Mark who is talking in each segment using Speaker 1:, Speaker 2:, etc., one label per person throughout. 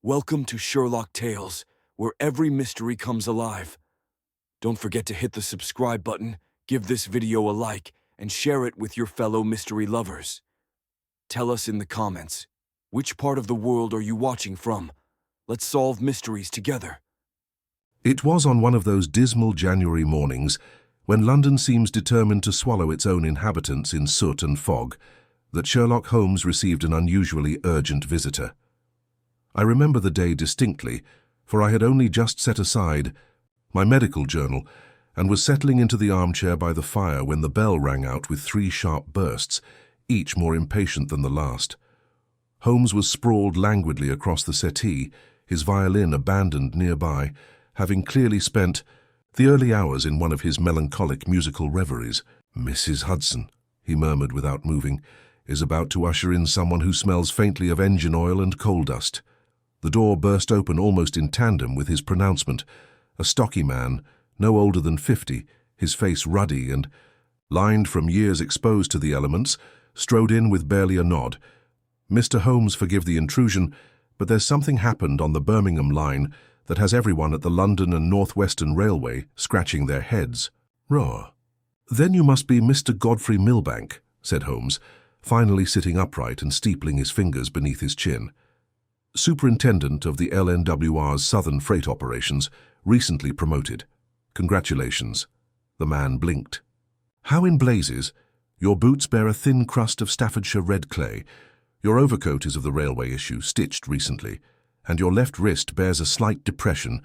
Speaker 1: Welcome to Sherlock Tales, where every mystery comes alive. Don't forget to hit the subscribe button, give this video a like, and share it with your fellow mystery lovers. Tell us in the comments, which part of the world are you watching from? Let's solve mysteries together.
Speaker 2: It was on one of those dismal January mornings, when London seems determined to swallow its own inhabitants in soot and fog, that Sherlock Holmes received an unusually urgent visitor. I remember the day distinctly, for I had only just set aside my medical journal and was settling into the armchair by the fire when the bell rang out with 3 sharp bursts, each more impatient than the last. Holmes was sprawled languidly across the settee, his violin abandoned nearby, having clearly spent the early hours in one of his melancholic musical reveries. "Mrs. Hudson," he murmured without moving, "is about to usher in someone who smells faintly of engine oil and coal dust." The door burst open almost in tandem with his pronouncement. A stocky man, no older than 50, his face ruddy and lined from years exposed to the elements, strode in with barely a nod. "Mr. Holmes, forgive the intrusion, but there's something happened on the Birmingham line that has everyone at the London and North Western Railway scratching their heads." "Raw. Then you must be Mr. Godfrey Milbank," said Holmes, finally sitting upright and steepling his fingers beneath his chin. "Superintendent of the LNWR's Southern Freight Operations, recently promoted. Congratulations." The man blinked. "How in blazes? Your boots bear a thin crust of Staffordshire red clay. Your overcoat is of the railway issue, stitched recently, and your left wrist bears a slight depression,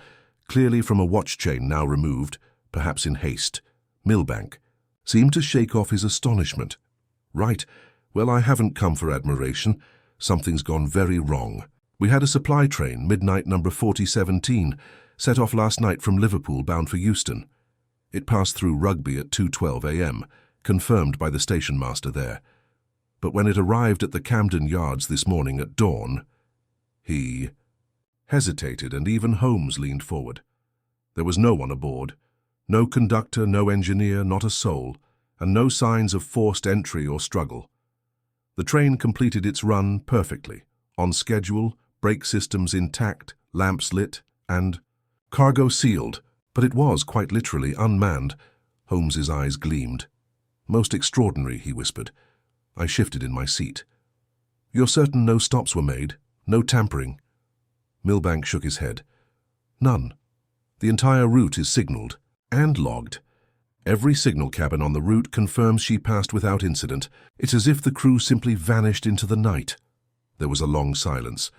Speaker 2: clearly from a watch chain now removed, perhaps in haste." Milbank seemed to shake off his astonishment. "Right. Well, I haven't come for admiration. Something's gone very wrong. We had a supply train, midnight number 4017, set off last night from Liverpool bound for Euston. It passed through Rugby at 2:12 a.m., confirmed by the station master there. But when it arrived at the Camden yards this morning at dawn, he hesitated, and even Holmes leaned forward. There was no one aboard, no conductor, no engineer, not a soul, and no signs of forced entry or struggle. The train completed its run perfectly, on schedule, brake systems intact, lamps lit, and cargo sealed, but it was quite literally unmanned." Holmes's eyes gleamed. "Most extraordinary," he whispered. I shifted in my seat. "You're certain no stops were made? No tampering?" Milbank shook his head. "None. The entire route is signalled and logged. Every signal cabin on the route confirms she passed without incident. It's as if the crew simply vanished into the night." There was a long silence.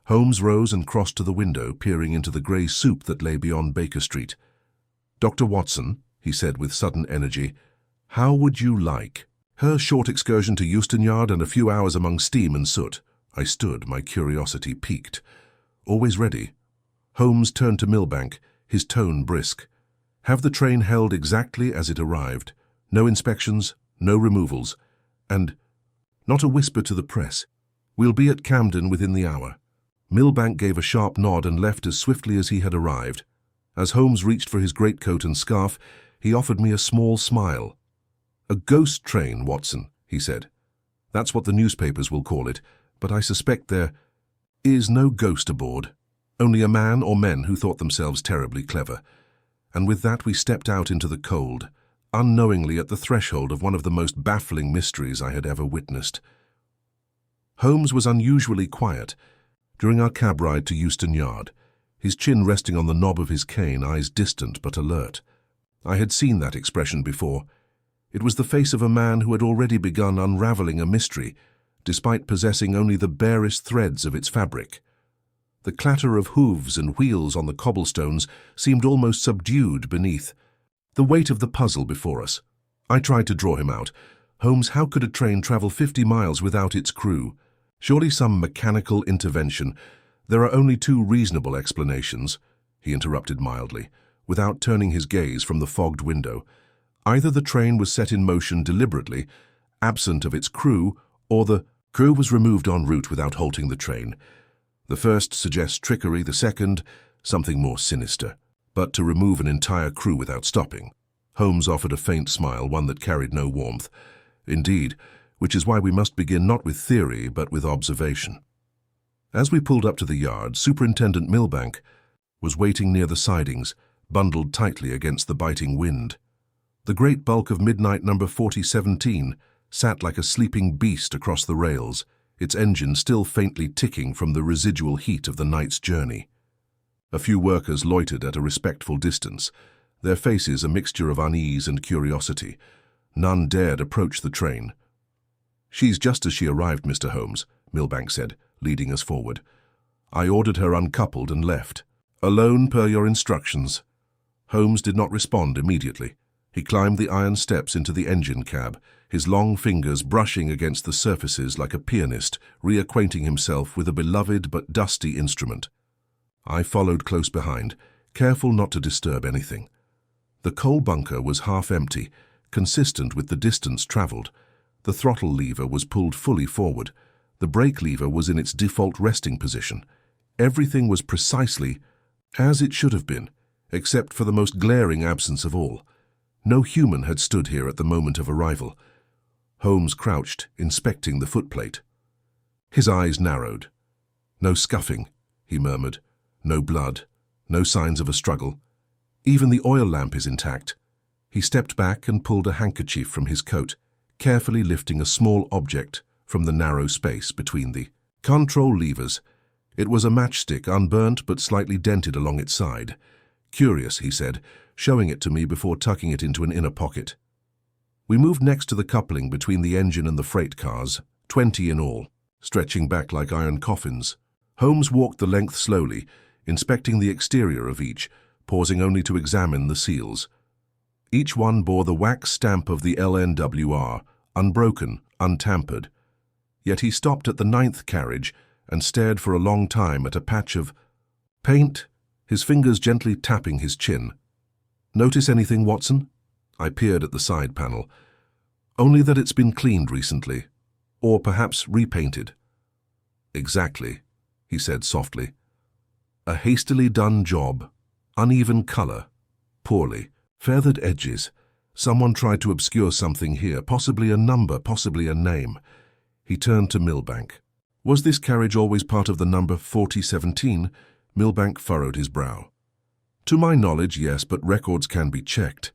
Speaker 2: Holmes rose and crossed to the window, peering into the grey soup that lay beyond Baker Street. "Dr. Watson," he said with sudden energy, "how would you like her short excursion to Euston Yard and a few hours among steam and soot?" I stood, my curiosity piqued. "Always ready." Holmes turned to Milbank, his tone brisk. "Have the train held exactly as it arrived. No inspections, no removals, and not a whisper to the press. We'll be at Camden within the hour." Milbank gave a sharp nod and left as swiftly as he had arrived. As Holmes reached for his greatcoat and scarf, he offered me a small smile. "A ghost train, Watson," he said. "That's what the newspapers will call it, but I suspect there is no ghost aboard, only a man or men who thought themselves terribly clever." And with that we stepped out into the cold, unknowingly at the threshold of one of the most baffling mysteries I had ever witnessed. Holmes was unusually quiet during our cab ride to Euston Yard, his chin resting on the knob of his cane, eyes distant but alert. I had seen that expression before. It was the face of a man who had already begun unravelling a mystery, despite possessing only the barest threads of its fabric. The clatter of hooves and wheels on the cobblestones seemed almost subdued beneath the weight of the puzzle before us. I tried to draw him out. "Holmes, how could a train travel 50 miles without its crew? Surely some mechanical intervention." "There are only 2 reasonable explanations," he interrupted mildly, without turning his gaze from the fogged window. "Either the train was set in motion deliberately, absent of its crew, or the crew was removed en route without halting the train. The first suggests trickery, the second, something more sinister. But to remove an entire crew without stopping." Holmes offered a faint smile, one that carried no warmth. "Indeed, which is why we must begin not with theory, but with observation." As we pulled up to the yard, Superintendent Milbank was waiting near the sidings, bundled tightly against the biting wind. The great bulk of midnight number 4017 sat like a sleeping beast across the rails, its engine still faintly ticking from the residual heat of the night's journey. A few workers loitered at a respectful distance, their faces a mixture of unease and curiosity. None dared approach the train. "She's just as she arrived, Mr. Holmes," Milbank said, leading us forward. "I ordered her uncoupled and left. Alone per your instructions." Holmes did not respond immediately. He climbed the iron steps into the engine cab, his long fingers brushing against the surfaces like a pianist, reacquainting himself with a beloved but dusty instrument. I followed close behind, careful not to disturb anything. The coal bunker was half empty, consistent with the distance traveled. The throttle lever was pulled fully forward. The brake lever was in its default resting position. Everything was precisely as it should have been, except for the most glaring absence of all. No human had stood here at the moment of arrival. Holmes crouched, inspecting the footplate. His eyes narrowed. "No scuffing," he murmured. "No blood. No signs of a struggle. Even the oil lamp is intact." He stepped back and pulled a handkerchief from his coat, carefully lifting a small object from the narrow space between the control levers. It was a matchstick, unburnt but slightly dented along its side. "Curious," he said, showing it to me before tucking it into an inner pocket. We moved next to the coupling between the engine and the freight cars, 20 in all, stretching back like iron coffins. Holmes walked the length slowly, inspecting the exterior of each, pausing only to examine the seals. Each one bore the wax stamp of the LNWR, unbroken, untampered. Yet he stopped at the 9th carriage and stared for a long time at a patch of paint, his fingers gently tapping his chin. "Notice anything, Watson?" I peered at the side panel. "Only that it's been cleaned recently, or perhaps repainted." "Exactly," he said softly. "A hastily done job. Uneven color. Poorly. Feathered edges. Someone tried to obscure something here, possibly a number, possibly a name." He turned to Milbank. "Was this carriage always part of the number 4017? Milbank furrowed his brow. "To my knowledge, yes, but records can be checked."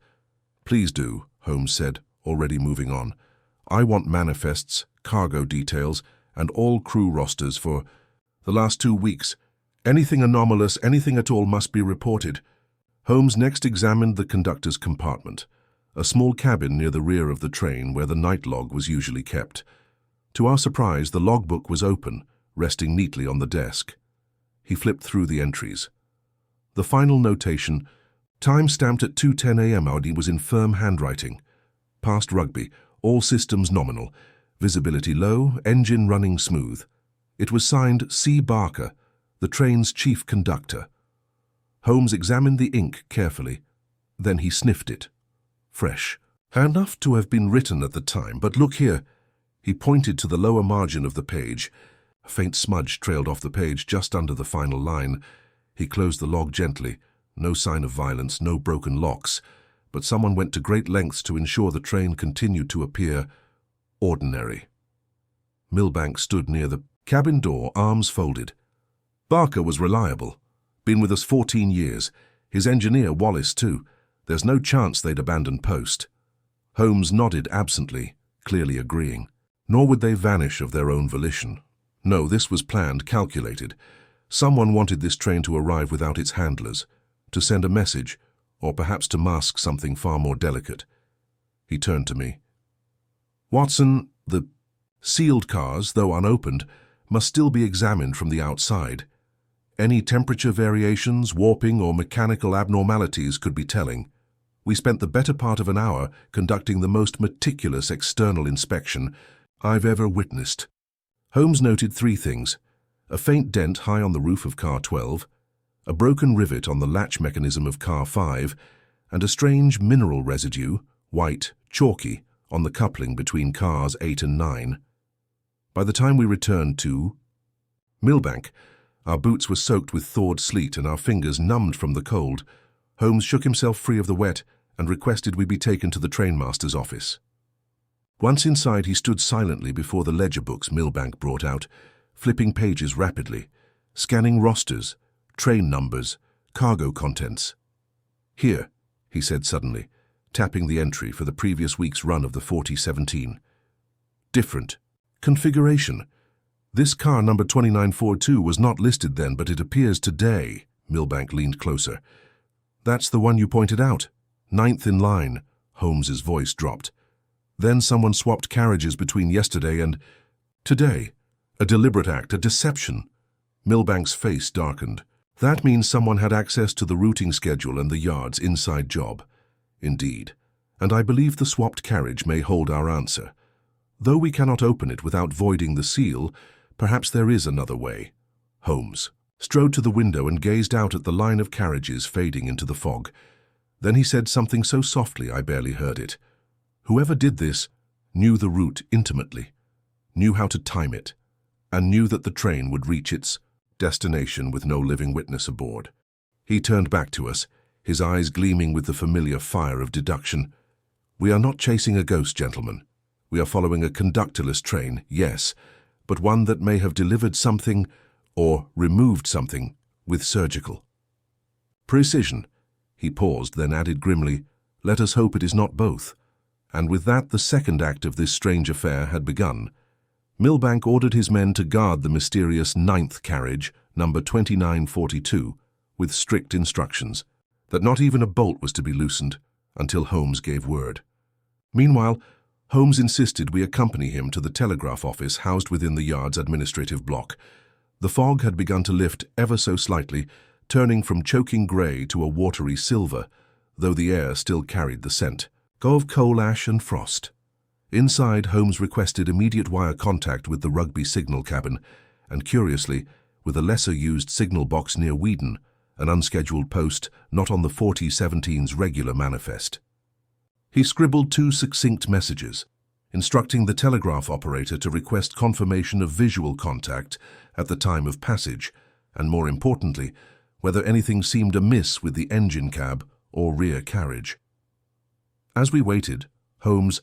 Speaker 2: "Please do," Holmes said, already moving on. "I want manifests, cargo details, and all crew rosters for the last 2 weeks. Anything anomalous, anything at all must be reported." Holmes next examined the conductor's compartment, a small cabin near the rear of the train where the night log was usually kept. To our surprise, the logbook was open, resting neatly on the desk. He flipped through the entries. The final notation, time stamped at 2:10 a.m. Audi, was in firm handwriting. "Past Rugby, all systems nominal, visibility low, engine running smooth." It was signed C. Barker, the train's chief conductor. Holmes examined the ink carefully. Then he sniffed it. Fresh. Enough to have been written at the time, but look here. He pointed to the lower margin of the page. A faint smudge trailed off the page just under the final line. He closed the log gently. No sign of violence, no broken locks, but someone went to great lengths to ensure the train continued to appear ordinary. Milbank stood near the cabin door, arms folded. "Barker was reliable. Been with us 14 years. His engineer, Wallace, too. There's no chance they'd abandon post." Holmes nodded absently, clearly agreeing. Nor would they vanish of their own volition. No, this was planned, calculated. Someone wanted this train to arrive without its handlers, to send a message, or perhaps to mask something far more delicate. He turned to me. "Watson, the sealed cars, though unopened, must still be examined from the outside. Any temperature variations, warping, or mechanical abnormalities could be telling. We spent the better part of an hour conducting the most meticulous external inspection I've ever witnessed." Holmes noted 3 things: a faint dent high on the roof of car 12, a broken rivet on the latch mechanism of car 5, and a strange mineral residue, white, chalky, on the coupling between cars 8 and 9. By the time we returned to Milbank, our boots were soaked with thawed sleet and our fingers numbed from the cold. Holmes shook himself free of the wet and requested we be taken to the trainmaster's office. Once inside, he stood silently before the ledger books Milbank brought out. flipping pages rapidly, scanning rosters, train numbers, cargo contents. "Here," he said suddenly, tapping the entry for the previous week's run of the 4017. "Different. Configuration. This car number 2942 was not listed then, but it appears today." Milbank leaned closer. "That's the one you pointed out. 9th in line." Holmes's voice dropped. "Then someone swapped carriages between yesterday and today. A deliberate act, a deception." Milbank's face darkened. "That means someone had access to the routing schedule and the yard's inside job." "Indeed. And I believe the swapped carriage may hold our answer. Though we cannot open it without voiding the seal, perhaps there is another way." Holmes strode to the window and gazed out at the line of carriages fading into the fog. Then he said something so softly I barely heard it. "Whoever did this knew the route intimately, knew how to time it, and knew that the train would reach its destination with no living witness aboard." He turned back to us, his eyes gleaming with the familiar fire of deduction. "We are not chasing a ghost, gentlemen. We are following a conductorless train, yes, but one that may have delivered something or removed something with surgical precision." He paused, then added grimly, "Let us hope it is not both." And with that, the second act of this strange affair had begun. Milbank ordered his men to guard the mysterious 9th carriage, number 2942, with strict instructions that not even a bolt was to be loosened until Holmes gave word. Meanwhile, Holmes insisted we accompany him to the telegraph office housed within the yard's administrative block. The fog had begun to lift ever so slightly, turning from choking grey to a watery silver, though the air still carried the scent of coal ash and frost. Inside, Holmes requested immediate wire contact with the rugby signal cabin, and curiously, with a lesser-used signal box near Whedon, an unscheduled post not on the 4017's regular manifest. He scribbled 2 succinct messages, instructing the telegraph operator to request confirmation of visual contact at the time of passage, and more importantly, whether anything seemed amiss with the engine cab or rear carriage. As we waited, Holmes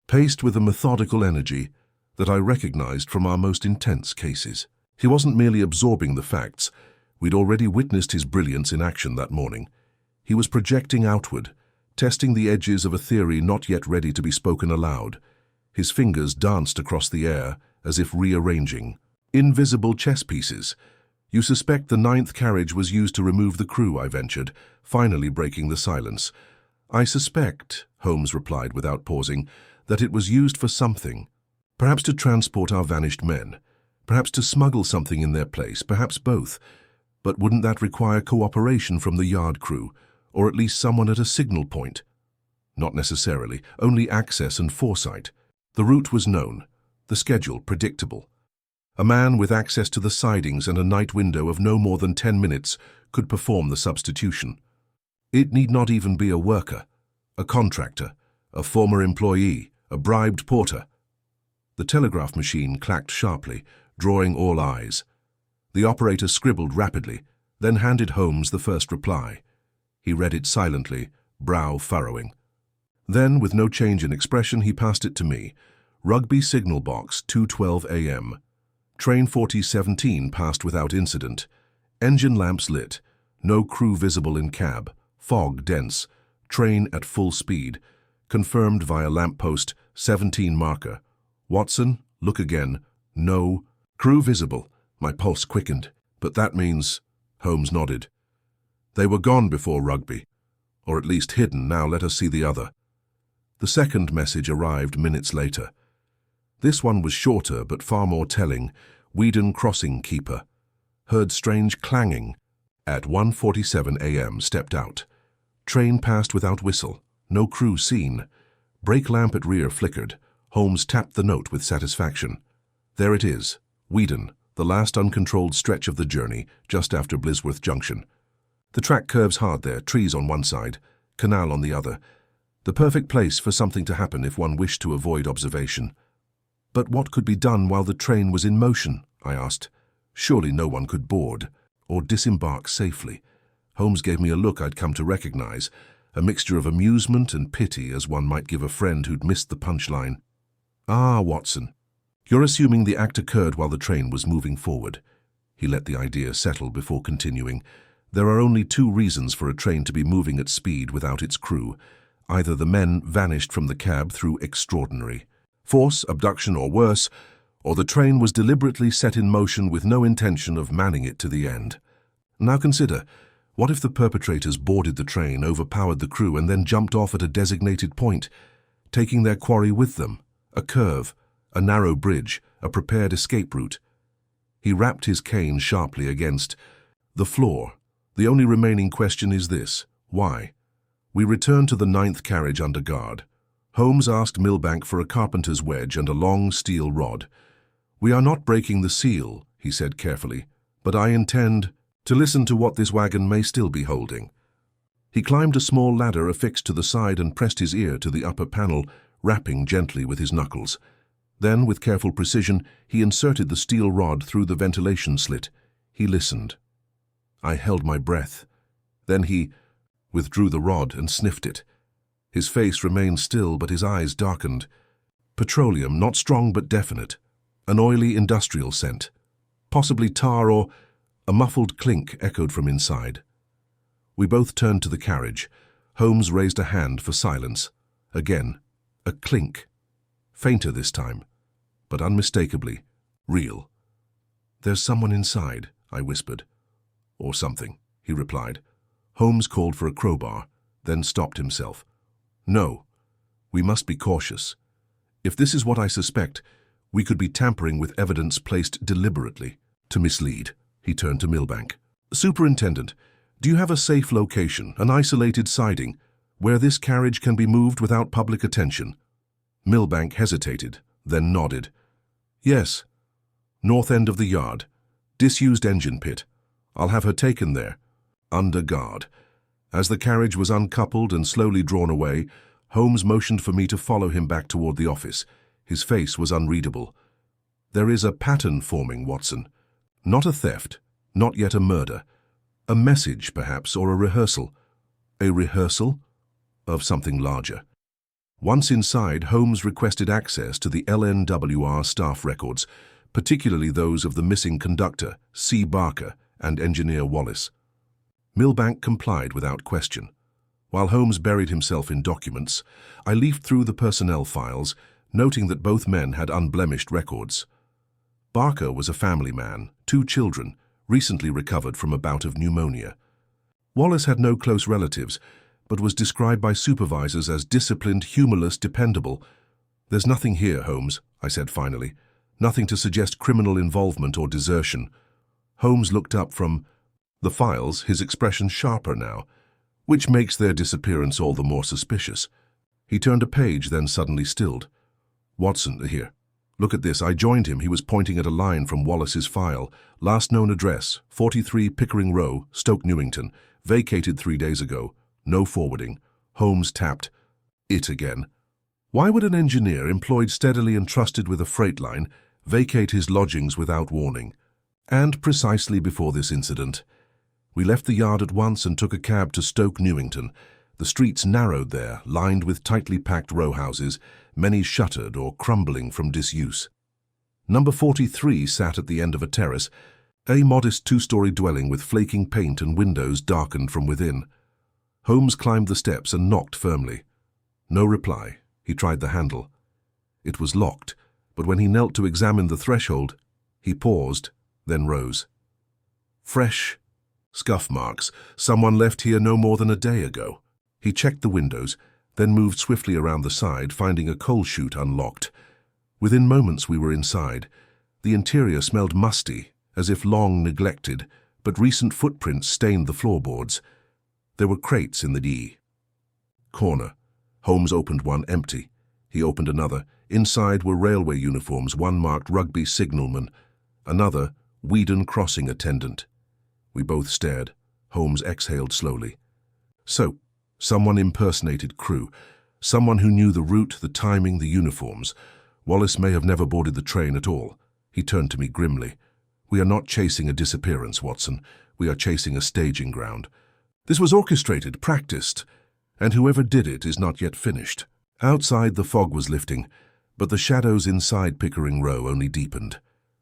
Speaker 2: paced with a methodical energy that I recognized from our most intense cases. He wasn't merely absorbing the facts. We'd already witnessed his brilliance in action that morning. He was projecting outward, testing the edges of a theory not yet ready to be spoken aloud. His fingers danced across the air as if rearranging invisible chess pieces. "You suspect the 9th carriage was used to remove the crew," I ventured, finally breaking the silence. "I suspect," Holmes replied without pausing, "that it was used for something. Perhaps to transport our vanished men. Perhaps to smuggle something in their place, perhaps both. But wouldn't that require cooperation from the yard crew, or at least someone at a signal point?" "Not necessarily, only access and foresight. The route was known, the schedule predictable. A man with access to the sidings and a night window of no more than 10 minutes could perform the substitution. It need not even be a worker, a contractor, a former employee, a bribed porter." The telegraph machine clacked sharply, drawing all eyes. The operator scribbled rapidly, then handed Holmes the first reply. He read it silently, brow furrowing. Then, with no change in expression, he passed it to me. "Rugby signal box, 2:12 a.m. Train 4017 passed without incident. Engine lamps lit. No crew visible in cab. Fog dense. Train at full speed. Confirmed via lamppost 17 marker. Watson, look again. No. Crew visible." My pulse quickened. "But that means—" Holmes nodded. "They were gone before Rugby. Or at least hidden. Now let us see the other." The second message arrived minutes later. This one was shorter but far more telling. "Whedon crossing keeper. Heard strange clanging. At 1:47 a.m. stepped out. Train passed without whistle. No crew seen. Brake lamp at rear flickered." Holmes tapped the note with satisfaction. "There it is. Whedon, the last uncontrolled stretch of the journey, just after Blisworth Junction. The track curves hard there, trees on one side, canal on the other. The perfect place for something to happen if one wished to avoid observation." "But what could be done while the train was in motion?" I asked. "Surely no one could board or disembark safely." Holmes gave me a look I'd come to recognize, a mixture of amusement and pity, as one might give a friend who'd missed the punchline. "Ah, Watson, You're assuming the act occurred while the train was moving forward. He let the idea settle before continuing. There are only two reasons for a train to be moving at speed without its crew. Either the men vanished from the cab through extraordinary force, abduction, or worse, or the train was deliberately set in motion with no intention of manning it to the end. Now consider, what if the perpetrators boarded the train, overpowered the crew, and then jumped off at a designated point, taking their quarry with them? A curve, a narrow bridge, a prepared escape route. He rapped his cane sharply against the floor. The only remaining question is this: why? We returned to the 9th carriage under guard. Holmes asked Milbank for a carpenter's wedge and a long steel rod. "We are not breaking the seal," he said carefully, "but I intend to listen to what this wagon may still be holding." He climbed a small ladder affixed to the side and pressed his ear to the upper panel, rapping gently with his knuckles. Then, with careful precision, he inserted the steel rod through the ventilation slit. He listened. I held my breath. Then he withdrew the rod and sniffed it. His face remained still, but his eyes darkened. Petroleum, not strong but definite. An oily industrial scent. Possibly tar, or a muffled clink echoed from inside. We both turned to the carriage. Holmes raised a hand for silence. Again, a clink. Fainter this time, but unmistakably real. "There's someone inside," I whispered. "Or something," he replied. Holmes called for a crowbar, then stopped himself. "No, we must be cautious. If this is what I suspect, we could be tampering with evidence placed deliberately to mislead." He turned to Milbank. "Superintendent, do you have a safe location, an isolated siding, where this carriage can be moved without public attention?" Milbank hesitated, then nodded. "Yes. North end of the yard. Disused engine pit. I'll have her taken there. Under guard." As the carriage was uncoupled and slowly drawn away, Holmes motioned for me to follow him back toward the office. His face was unreadable. "There is a pattern forming, Watson. Not a theft, not yet a murder. A message, perhaps, or a rehearsal." "A rehearsal?" "Of something larger." Once inside, Holmes requested access to the LNWR staff records, particularly those of the missing conductor, C. Barker, and engineer Wallace. Milbank complied without question. While Holmes buried himself in documents, I leafed through the personnel files, noting that both men had unblemished records. Barker was a family man, 2 children, recently recovered from a bout of pneumonia. Wallace had no close relatives, but was described by supervisors as disciplined, humorless, dependable. "There's nothing here, Holmes," I said finally. "Nothing to suggest criminal involvement or desertion." Holmes looked up from the files, his expression sharper now, which makes their disappearance all the more suspicious. He turned a page, then suddenly stilled. "Watson, here. Look at this." I joined him. He was pointing at a line from Wallace's file. "Last known address, 43 Pickering Row, Stoke Newington. Vacated 3 days ago. No forwarding." Holmes tapped it again. Why would an engineer employed steadily and trusted with a freight line vacate his lodgings without warning? And precisely before this incident. We left the yard at once and took a cab to Stoke Newington. The streets narrowed there, lined with tightly packed row houses, many shuttered or crumbling from disuse. Number 43 sat at the end of a terrace, a modest 2-story dwelling with flaking paint and windows darkened from within. Holmes climbed the steps and knocked firmly. No reply. He tried the handle. It was locked, but when he knelt to examine the threshold, he paused, then rose. Fresh scuff marks. Someone left here no more than a day ago. He checked the windows, then moved swiftly around the side, finding a coal chute unlocked. Within moments we were inside. The interior smelled musty, as if long neglected, but recent footprints stained the floorboards. There were crates in the corner. Holmes opened one, empty. He opened another. Inside were railway uniforms, one marked rugby signalman, another Whedon crossing attendant. We both stared. Holmes exhaled slowly. So, someone impersonated crew. Someone who knew the route, the timing, the uniforms. Wallace may have never boarded the train at all. He turned to me grimly. "We are not chasing a disappearance, Watson. We are chasing a staging ground. This was orchestrated, practiced, and whoever did it is not yet finished." Outside, the fog was lifting. But the shadows inside Pickering Row only deepened.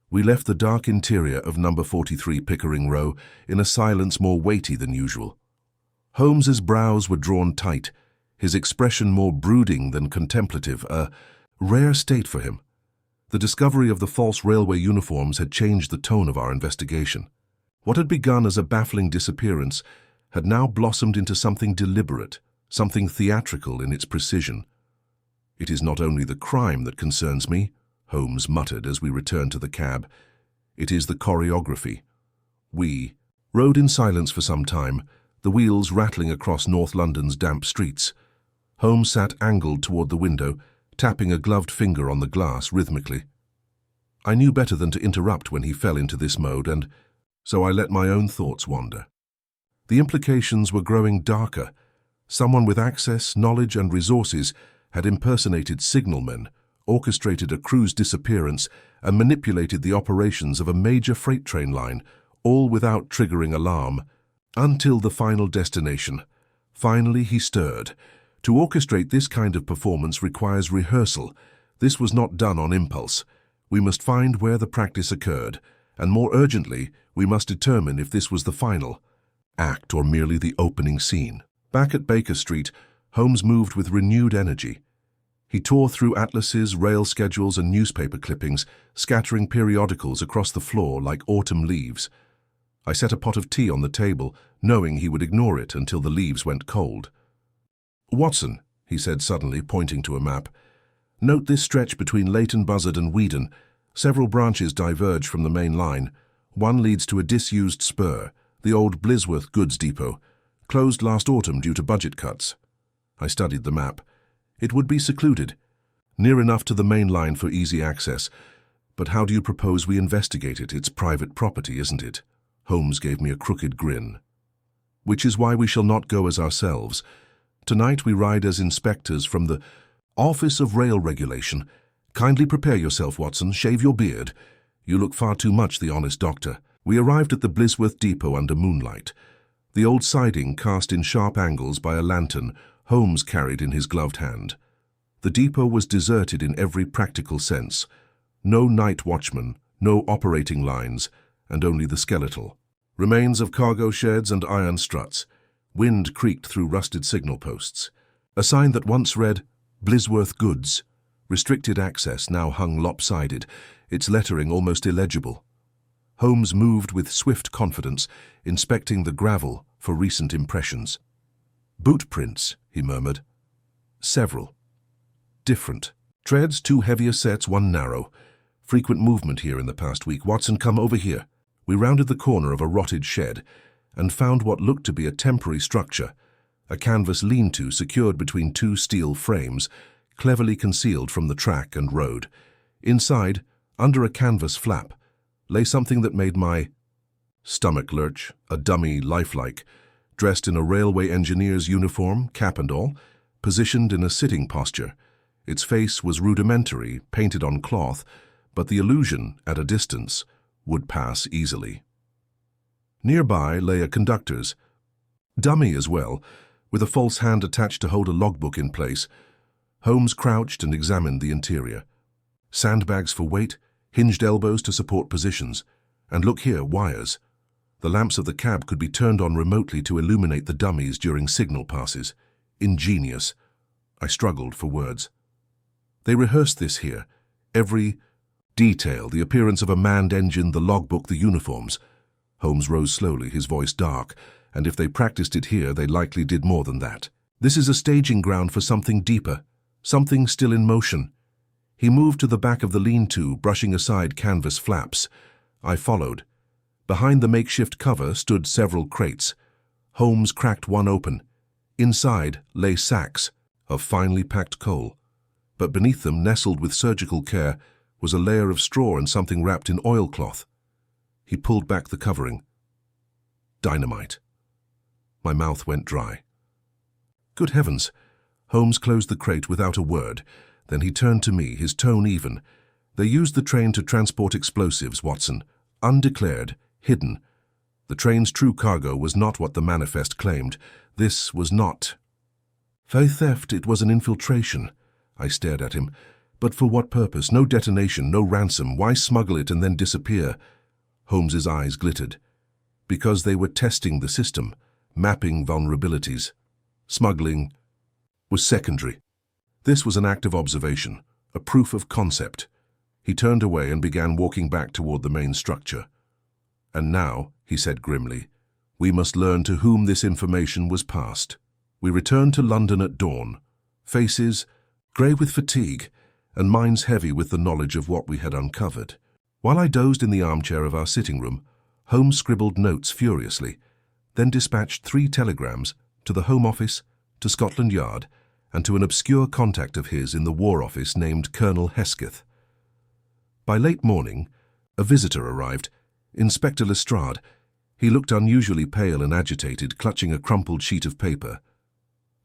Speaker 2: We left the dark interior of number 43 Pickering Row in a silence more weighty than usual. Holmes's brows were drawn tight, his expression more brooding than contemplative, a rare state for him. The discovery of the false railway uniforms had changed the tone of our investigation. What had begun as a baffling disappearance had now blossomed into something deliberate, something theatrical in its precision. "It is not only the crime that concerns me," Holmes muttered as we returned to the cab. "It is the choreography." We rode in silence for some time, the wheels rattling across North London's damp streets. Holmes sat angled toward the window, tapping a gloved finger on the glass rhythmically. I knew better than to interrupt when he fell into this mode, and so I let my own thoughts wander. The implications were growing darker. Someone with access, knowledge, and resources had impersonated signalmen, orchestrated a crew's disappearance, and manipulated the operations of a major freight train line, all without triggering alarm, until the final destination. Finally he stirred. To orchestrate this kind of performance requires rehearsal. This was not done on impulse. We must find where the practice occurred, and more urgently, we must determine if this was the final act or merely the opening scene. Back at Baker Street, Holmes moved with renewed energy. He tore through atlases, rail schedules, and newspaper clippings, scattering periodicals across the floor like autumn leaves. I set a pot of tea on the table, knowing he would ignore it until the leaves went cold. "Watson," he said suddenly, pointing to a map, "note this stretch between Leighton Buzzard and Weedon. Several branches diverge from the main line. One leads to a disused spur, the old Blisworth goods depot, closed last autumn due to budget cuts." I studied the map. It would be secluded, near enough to the main line for easy access. But how do you propose we investigate it? It's private property, isn't it? Holmes gave me a crooked grin. "Which is why we shall not go as ourselves. Tonight we ride as inspectors from the Office of Rail Regulation. Kindly prepare yourself, Watson. Shave your beard. You look far too much the honest doctor." We arrived at the Blisworth depot under moonlight. The old siding cast in sharp angles by a lantern Holmes carried in his gloved hand. The depot was deserted in every practical sense. No night watchman, no operating lines, and only the skeletal. Remains of cargo sheds and iron struts. Wind creaked through rusted signal posts. A sign that once read, "Blisworth Goods." Restricted access now hung lopsided, its lettering almost illegible. Holmes moved with swift confidence, inspecting the gravel for recent impressions. "Boot prints," he murmured. "Several. Different. Treads, 2 heavier sets, 1 narrow. Frequent movement here in the past week. Watson, come over here." We rounded the corner of a rotted shed and found what looked to be a temporary structure, a canvas lean-to secured between 2 steel frames, cleverly concealed from the track and road. Inside, under a canvas flap, lay something that made my stomach lurch, a dummy lifelike, dressed in a railway engineer's uniform, cap and all, positioned in a sitting posture. Its face was rudimentary, painted on cloth, but the illusion, at a distance, would pass easily. Nearby lay a conductor's, dummy as well, with a false hand attached to hold a logbook in place. Holmes crouched and examined the interior. Sandbags for weight, hinged elbows to support positions, and look here, wires. The lamps of the cab could be turned on remotely to illuminate the dummies during signal passes. Ingenious. I struggled for words. They rehearsed this here. Every detail, the appearance of a manned engine, the logbook, the uniforms. Holmes rose slowly, his voice dark, and if they practiced it here, they likely did more than that. This is a staging ground for something deeper, something still in motion. He moved to the back of the lean-to, brushing aside canvas flaps. I followed. Behind the makeshift cover stood several crates. Holmes cracked one open. Inside lay sacks of finely packed coal, but beneath them, nestled with surgical care, was a layer of straw and something wrapped in oilcloth. He pulled back the covering. Dynamite. My mouth went dry. Good heavens! Holmes closed the crate without a word. Then he turned to me, his tone even. "They used the train to transport explosives, Watson. Undeclared, hidden. The train's true cargo was not what the manifest claimed. This was not. For theft, it was an infiltration." I stared at him. But for what purpose? No detonation, no ransom. Why smuggle it and then disappear? Holmes's eyes glittered. Because they were testing the system, mapping vulnerabilities. Smuggling was secondary. This was an act of observation, a proof of concept. He turned away and began walking back toward the main structure. And now, he said grimly, we must learn to whom this information was passed. We returned to London at dawn, faces grey with fatigue, and minds heavy with the knowledge of what we had uncovered. While I dozed in the armchair of our sitting room, Holmes scribbled notes furiously, then dispatched 3 telegrams to the Home Office, to Scotland Yard, and to an obscure contact of his in the War Office named Colonel Hesketh. By late morning, a visitor arrived, Inspector Lestrade. He looked unusually pale and agitated, clutching a crumpled sheet of paper.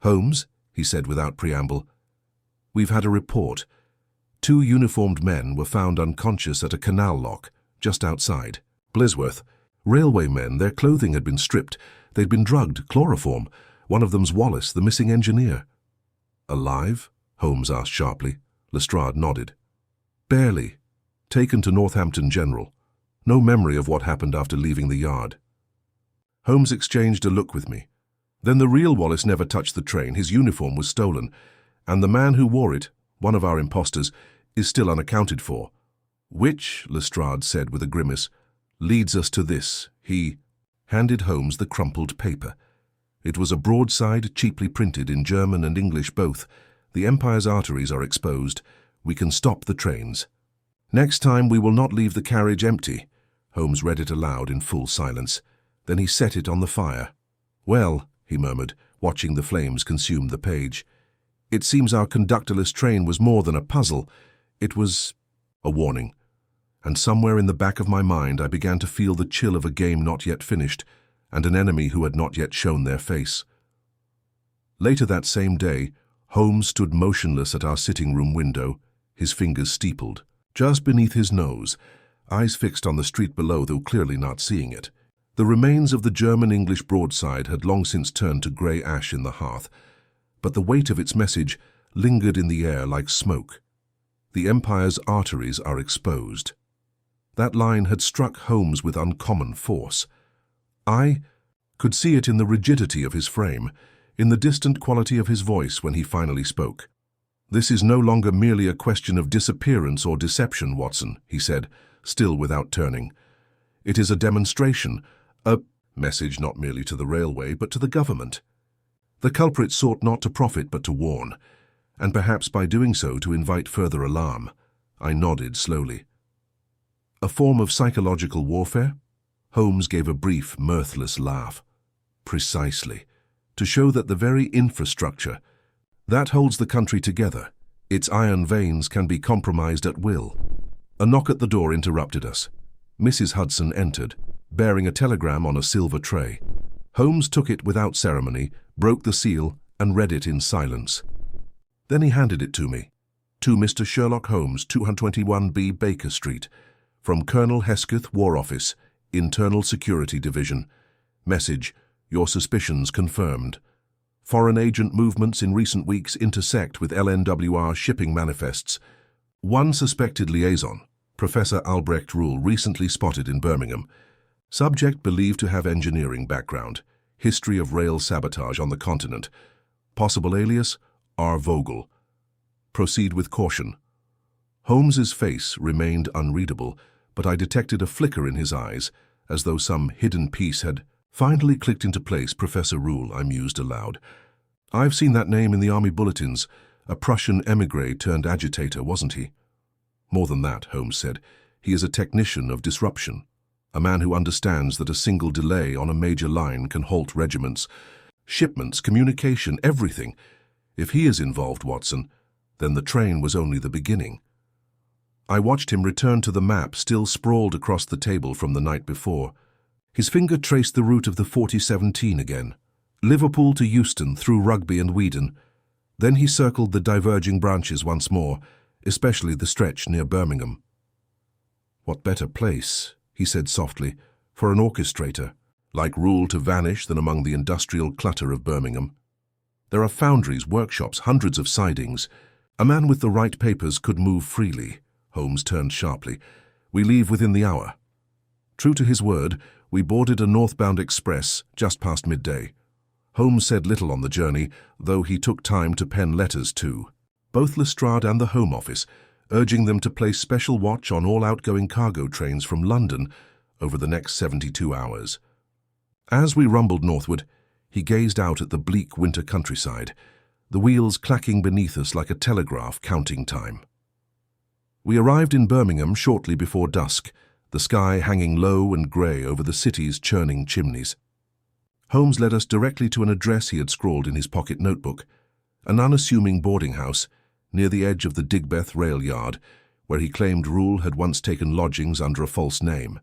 Speaker 2: "Holmes," he said without preamble, "we've had a report. 2 uniformed men were found unconscious at a canal lock, just outside Blisworth. Railway men, their clothing had been stripped. They'd been drugged, chloroform. One of them's Wallace, the missing engineer." "Alive?" Holmes asked sharply. Lestrade nodded. "Barely. Taken to Northampton General. No memory of what happened after leaving the yard." Holmes exchanged a look with me. "Then the real Wallace never touched the train. His uniform was stolen. And the man who wore it, one of our impostors, is still unaccounted for. Which," Lestrade said with a grimace, "leads us to this." He handed Holmes the crumpled paper. It was a broadside, cheaply printed in German and English both. "The Empire's arteries are exposed. We can stop the trains. Next time we will not leave the carriage empty." Holmes read it aloud in full silence. Then he set it on the fire. "Well," he murmured, watching the flames consume the page, "it seems our conductorless train was more than a puzzle. It was a warning." And somewhere in the back of my mind I began to feel the chill of a game not yet finished, and an enemy who had not yet shown their face. Later that same day, Holmes stood motionless at our sitting room window, his fingers steepled. Just beneath his nose, eyes fixed on the street below, though clearly not seeing it. The remains of the German-English broadside had long since turned to grey ash in the hearth, but the weight of its message lingered in the air like smoke. "The Empire's arteries are exposed." That line had struck Holmes with uncommon force. I could see it in the rigidity of his frame, in the distant quality of his voice when he finally spoke. "This is no longer merely a question of disappearance or deception, Watson," he said, still without turning. "It is a demonstration, a message not merely to the railway but to the government. The culprit sought not to profit but to warn, and perhaps by doing so to invite further alarm." I nodded slowly. "A form of psychological warfare?" Holmes gave a brief, mirthless laugh. "Precisely. To show that the very infrastructure that holds the country together, its iron veins, can be compromised at will." A knock at the door interrupted us. Mrs. Hudson entered, bearing a telegram on a silver tray. Holmes took it without ceremony, broke the seal, and read it in silence. Then he handed it to me. "To Mr. Sherlock Holmes, 221B Baker Street. From Colonel Hesketh, War Office, Internal Security Division. Message: your suspicions confirmed. Foreign agent movements in recent weeks intersect with LNWR shipping manifests. One suspected liaison, Professor Albrecht Ruhl, recently spotted in Birmingham. Subject believed to have engineering background. History of rail sabotage on the continent. Possible alias: R. Vogel. Proceed with caution." Holmes's face remained unreadable, but I detected a flicker in his eyes, as though some hidden piece had finally clicked into place. "Professor Ruhl," I mused aloud. "I've seen that name in the army bulletins. A Prussian émigré turned agitator, wasn't he?" "More than that," Holmes said. "He is a technician of disruption, a man who understands that a single delay on a major line can halt regiments, shipments, communication, everything. If he is involved, Watson, then the train was only the beginning." I watched him return to the map still sprawled across the table from the night before. His finger traced the route of the 4017 again. Liverpool to Euston through Rugby and Weedon. Then he circled the diverging branches once more, especially the stretch near Birmingham. "What better place," he said softly, "for an orchestrator like Ruhl to vanish than among the industrial clutter of Birmingham? There are foundries, workshops, hundreds of sidings. A man with the right papers could move freely. Holmes turned sharply. We leave within the hour. True to his word, we boarded a northbound express just past midday. Holmes said little on the journey, though he took time to pen letters to both Lestrade and the Home Office, urging them to place special watch on all outgoing cargo trains from London over the next 72 hours. As we rumbled northward, he gazed out at the bleak winter countryside, the wheels clacking beneath us like a telegraph counting time. We arrived in Birmingham shortly before dusk, the sky hanging low and grey over the city's churning chimneys. Holmes led us directly to an address he had scrawled in his pocket notebook, an unassuming boarding house near the edge of the Digbeth rail yard, where he claimed Rule had once taken lodgings under a false name.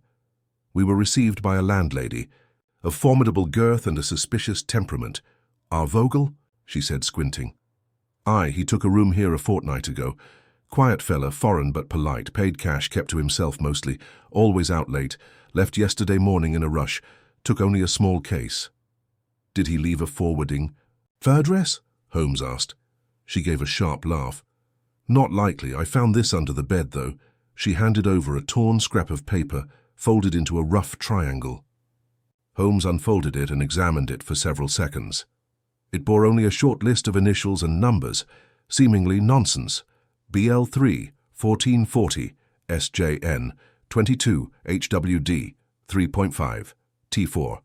Speaker 2: We were received by a landlady, of formidable girth and a suspicious temperament. "Our Vogel?" she said, squinting. "Aye, he took a room here a fortnight ago. Quiet fella, foreign but polite, paid cash, kept to himself mostly, always out late, left yesterday morning in a rush, took only a small case." "Did he leave a forwarding fur dress?" Holmes asked. She gave a sharp laugh. "Not likely. I found this under the bed, though." She handed over a torn scrap of paper, folded into a rough triangle. Holmes unfolded it and examined it for several seconds. It bore only a short list of initials and numbers, seemingly nonsense. BL3, 1440, SJN, 22, HWD, 3.5, T4.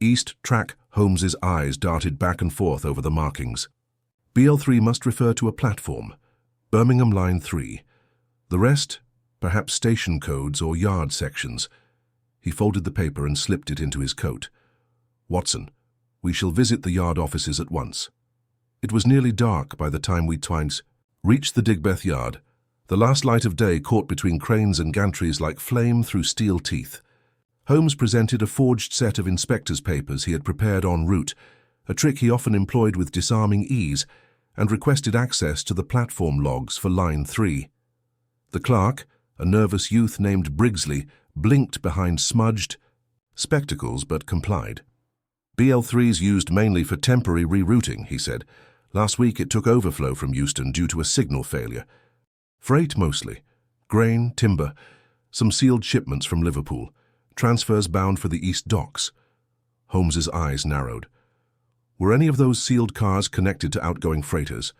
Speaker 2: East track. Holmes's eyes darted back and forth over the markings. BL3 must refer to a platform. Birmingham Line 3. The rest, perhaps station codes or yard sections. He folded the paper and slipped it into his coat. "Watson, we shall visit the yard offices at once." It was nearly dark by the time we twice reached the Digbeth yard, the last light of day caught between cranes and gantries like flame through steel teeth. Holmes presented a forged set of inspector's papers he had prepared en route, a trick he often employed with disarming ease, and requested access to the platform logs for Line 3. The clerk, a nervous youth named Brigsley, blinked behind smudged spectacles but complied. "BL3's used mainly for temporary rerouting," he said. "Last week it took overflow from Euston due to a signal failure. Freight mostly. Grain, timber, some sealed shipments from Liverpool. Transfers bound for the East Docks." Holmes's eyes narrowed. "Were any of those sealed cars connected to outgoing freighters?"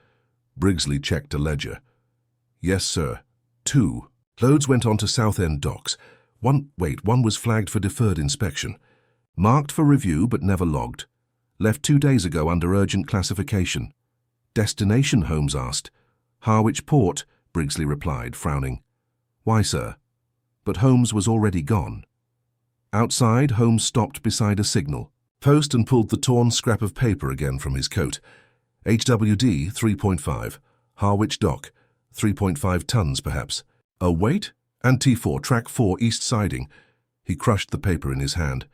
Speaker 2: Brigsley checked a ledger. "Yes, sir. 2. Loads went on to Southend Docks. One was flagged for deferred inspection. Marked for review but never logged. Left 2 days ago under urgent classification." "Destination?" Holmes asked. "Harwich Port," Brigsley replied, frowning. "Why, sir?" But Holmes was already gone. Outside, Holmes stopped beside a signal post and pulled the torn scrap of paper again from his coat. "HWD 3.5, Harwich Dock, 3.5 tons perhaps. A weight? And T4, track 4, east siding." He crushed the paper in his hand.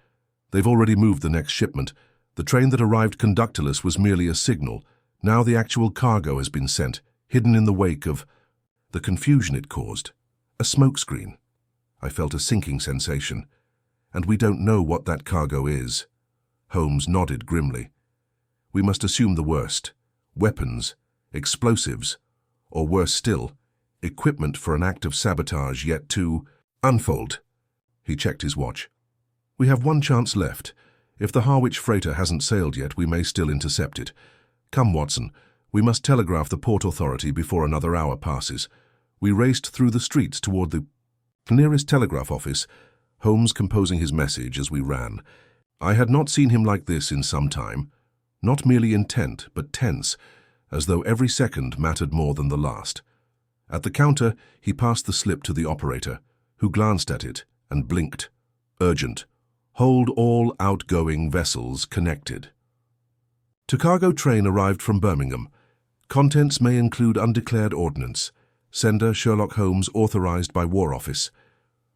Speaker 2: "They've already moved the next shipment. The train that arrived conductorless was merely a signal. Now the actual cargo has been sent, hidden in the wake of the confusion it caused. A smokescreen." I felt a sinking sensation. "And we don't know what that cargo is." Holmes nodded grimly. "We must assume the worst. Weapons, explosives, or worse still, equipment for an act of sabotage yet to unfold." He checked his watch. "We have one chance left. If the Harwich freighter hasn't sailed yet, we may still intercept it. Come, Watson, we must telegraph the Port Authority before another hour passes." We raced through the streets toward the nearest telegraph office, Holmes composing his message as we ran. I had not seen him like this in some time, not merely intent, but tense, as though every second mattered more than the last. At the counter, he passed the slip to the operator, who glanced at it and blinked. "Urgent. Hold all outgoing vessels connected." To cargo train arrived from Birmingham. Contents may include undeclared ordnance. Sender Sherlock Holmes, authorized by War Office.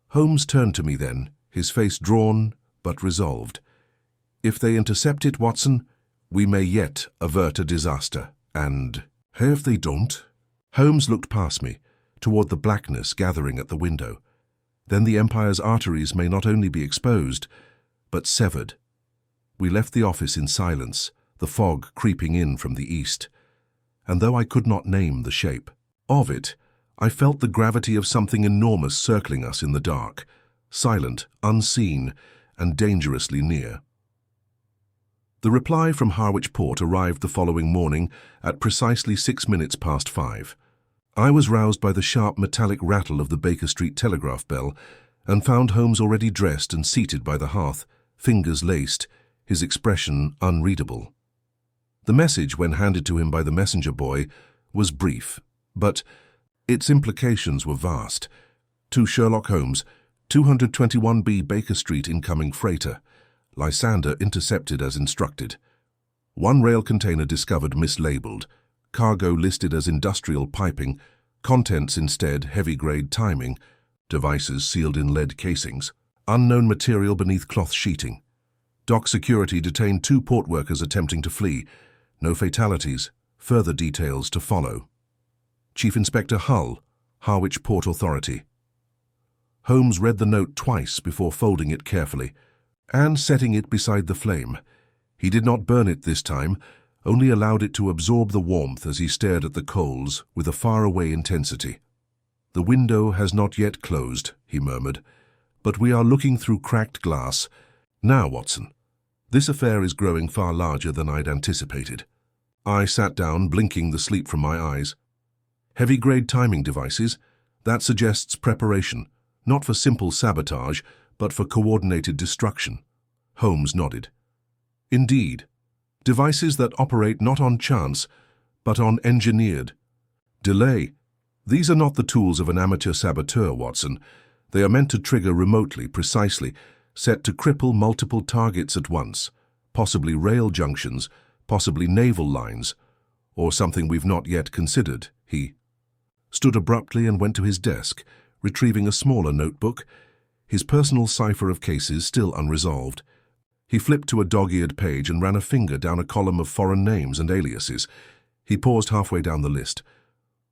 Speaker 2: Holmes turned to me then, his face drawn but resolved. "If they intercept it, Watson, we may yet avert a disaster. And if they don't?" Holmes looked past me, toward the blackness gathering at the window. "Then the Empire's arteries may not only be exposed, but severed." We left the office in silence, the fog creeping in from the east. and though I could not name the shape of it, I felt the gravity of something enormous circling us in the dark, silent, unseen, and dangerously near. The reply from Harwich Port arrived the following morning at precisely 6 minutes past 5. I was roused by the sharp metallic rattle of the Baker Street telegraph bell and found Holmes already dressed and seated by the hearth, fingers laced, his expression unreadable. The message, when handed to him by the messenger boy, was brief, but its implications were vast. To Sherlock Holmes, 221B Baker Street incoming freighter. Lysander intercepted as instructed. One rail container discovered mislabeled. Cargo listed as industrial piping. Contents instead heavy-grade timing. Devices sealed in lead casings. Unknown material beneath cloth sheeting. Dock security detained 2 port workers attempting to flee. No fatalities. Further details to follow. Chief Inspector Hull, Harwich Port Authority. Holmes read the note twice before folding it carefully and setting it beside the flame. He did not burn it this time, only allowed it to absorb the warmth as he stared at the coals with a faraway intensity. "The window has not yet closed," he murmured, "but we are looking through cracked glass. Now, Watson, this affair is growing far larger than I'd anticipated." I sat down, blinking the sleep from my eyes. "Heavy-grade timing devices? That suggests preparation, not for simple sabotage, but for coordinated destruction." Holmes nodded. "Indeed. Devices that operate not on chance, but on engineered delay. These are not the tools of an amateur saboteur, Watson. They are meant to trigger remotely, precisely, set to cripple multiple targets at once, possibly rail junctions, possibly naval lines, or something we've not yet considered." He stood abruptly and went to his desk, retrieving a smaller notebook, his personal cipher of cases still unresolved. He flipped to a dog-eared page and ran a finger down a column of foreign names and aliases. He paused halfway down the list.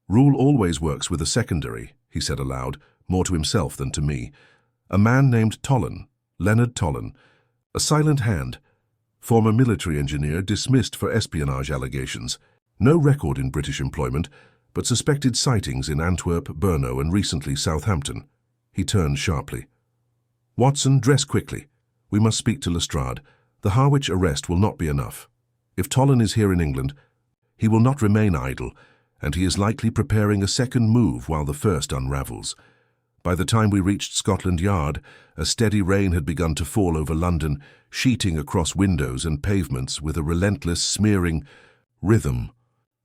Speaker 2: "Rule always works with a secondary," he said aloud, more to himself than to me. "A man named Tollen, Leonard Tollen, a silent hand, former military engineer dismissed for espionage allegations. No record in British employment, but suspected sightings in Antwerp, Brno, and recently Southampton." He turned sharply. "Watson, dress quickly. We must speak to Lestrade. The Harwich arrest will not be enough. If Tollen is here in England, he will not remain idle, and he is likely preparing a second move while the first unravels." By the time we reached Scotland Yard, a steady rain had begun to fall over London, sheeting across windows and pavements with a relentless, smearing rhythm.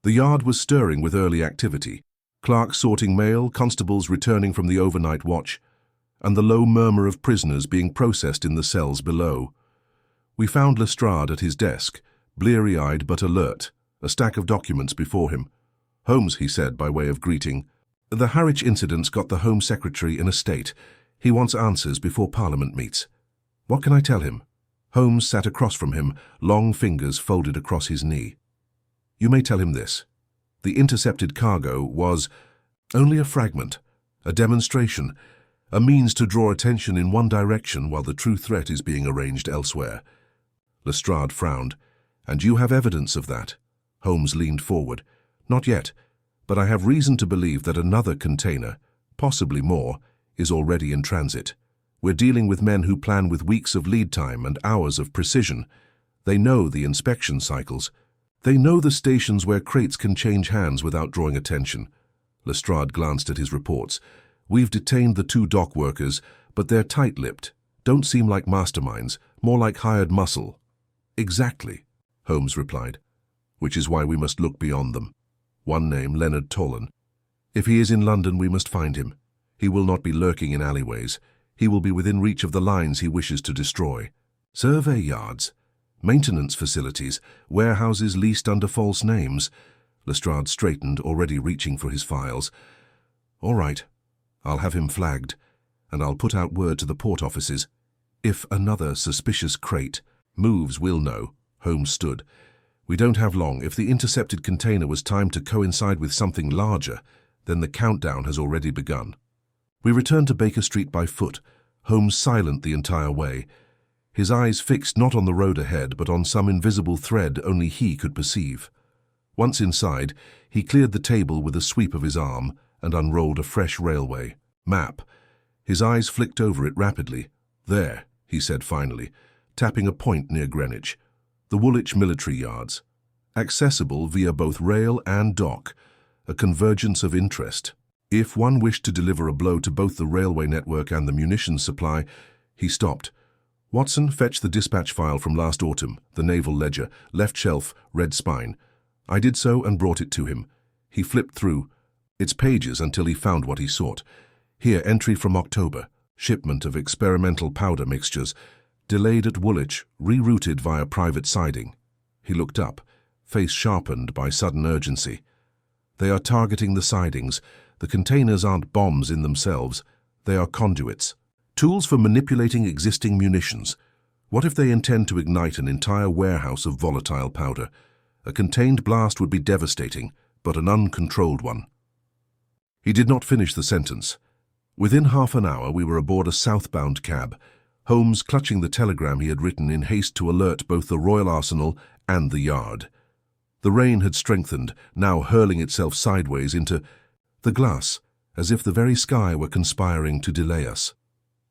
Speaker 2: The yard was stirring with early activity, clerks sorting mail, constables returning from the overnight watch, and the low murmur of prisoners being processed in the cells below. We found Lestrade at his desk, bleary-eyed but alert, a stack of documents before him. "Holmes," he said by way of greeting, "the Harwich incident's got the Home Secretary in a state. He wants answers before Parliament meets. What can I tell him?" Holmes sat across from him, long fingers folded across his knee. "You may tell him this. The intercepted cargo was only a fragment, a demonstration, a means to draw attention in one direction while the true threat is being arranged elsewhere." Lestrade frowned. "And you have evidence of that?" Holmes leaned forward. "Not yet, but I have reason to believe that another container, possibly more, is already in transit. We're dealing with men who plan with weeks of lead time and hours of precision. They know the inspection cycles. They know the stations where crates can change hands without drawing attention." Lestrade glanced at his reports. "We've detained the 2 dock workers, but they're tight-lipped. Don't seem like masterminds, more like hired muscle." "Exactly," Holmes replied. "Which is why we must look beyond them. One name, Leonard Tollen. If he is in London, we must find him. He will not be lurking in alleyways. He will be within reach of the lines he wishes to destroy. Survey yards, maintenance facilities, warehouses leased under false names." Lestrade straightened, already reaching for his files. "All right. I'll have him flagged, and I'll put out word to the port offices. If another suspicious crate moves, we'll know." Holmes stood. "We don't have long. If the intercepted container was timed to coincide with something larger, then the countdown has already begun." We returned to Baker Street by foot, Holmes silent the entire way, his eyes fixed not on the road ahead, but on some invisible thread only he could perceive. Once inside, he cleared the table with a sweep of his arm and unrolled a fresh railway map. His eyes flicked over it rapidly. "There," he said finally, tapping a point near Greenwich. "The Woolwich military yards. Accessible via both rail and dock. A convergence of interest. If one wished to deliver a blow to both the railway network and the munitions supply..." He stopped. "Watson, fetch the dispatch file from last autumn, the Naval Ledger, left shelf, red spine." I did so and brought it to him. He flipped through its pages until he found what he sought. Here, entry from October. Shipment of experimental powder mixtures. Delayed at Woolwich, rerouted via private siding. He looked up, face sharpened by sudden urgency. "They are targeting the sidings. The containers aren't bombs in themselves. They are conduits. Tools for manipulating existing munitions. What if they intend to ignite an entire warehouse of volatile powder? A contained blast would be devastating, but an uncontrolled one." He did not finish the sentence. Within half an hour we were aboard a southbound cab, Holmes clutching the telegram he had written in haste to alert both the Royal Arsenal and the yard. The rain had strengthened, now hurling itself sideways into the glass, as if the very sky were conspiring to delay us.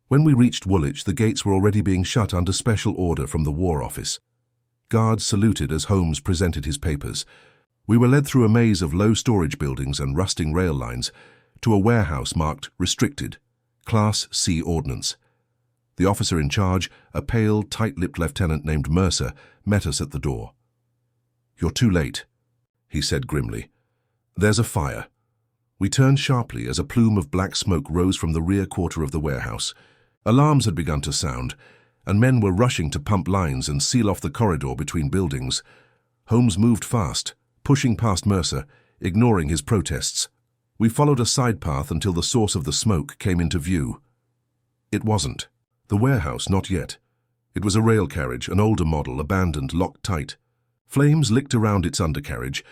Speaker 2: When we reached Woolwich, the gates were already being shut under special order from the War Office. Guards saluted as Holmes presented his papers. We were led through a maze of low storage buildings and rusting rail lines to a warehouse marked Restricted, Class C Ordnance. The officer in charge, a pale, tight-lipped lieutenant named Mercer, met us at the door. "You're too late," he said grimly. "There's a fire." We turned sharply as a plume of black smoke rose from the rear quarter of the warehouse. Alarms had begun to sound, and men were rushing to pump lines and seal off the corridor between buildings. Holmes moved fast, pushing past Mercer, ignoring his protests. We followed a side path until the source of the smoke came into view. It wasn't. The warehouse, not yet. It was a rail carriage, an older model, abandoned, locked tight. Flames licked around its undercarriage,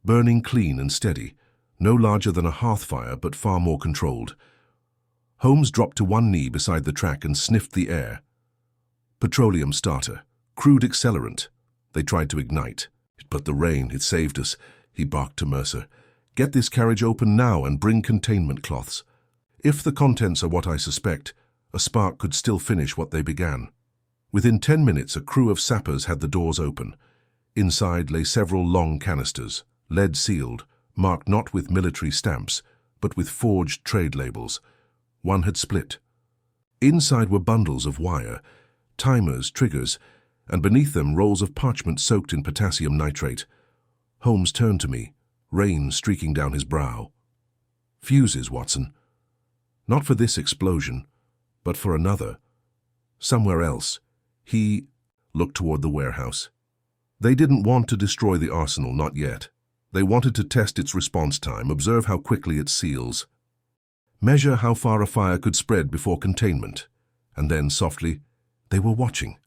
Speaker 2: burning clean and steady, no larger than a hearth fire but far more controlled. Holmes dropped to one knee beside the track and sniffed the air. Petroleum starter, crude accelerant. They tried to ignite. "But the rain, it saved us," he barked to Mercer. "Get this carriage open now and bring containment cloths. If the contents are what I suspect, a spark could still finish what they began." Within 10 minutes, a crew of sappers had the doors open. Inside lay several long canisters, lead-sealed, marked not with military stamps, but with forged trade labels. One had split. Inside were bundles of wire, timers, triggers, and beneath them rolls of parchment soaked in potassium nitrate. Holmes turned to me, rain streaking down his brow. "Fuses, Watson. Not for this explosion, but for another. Somewhere else." He looked toward the warehouse. They didn't want to destroy the arsenal, not yet. They wanted to test its response time, observe how quickly it seals, measure how far a fire could spread before containment. And then, softly, they were watching.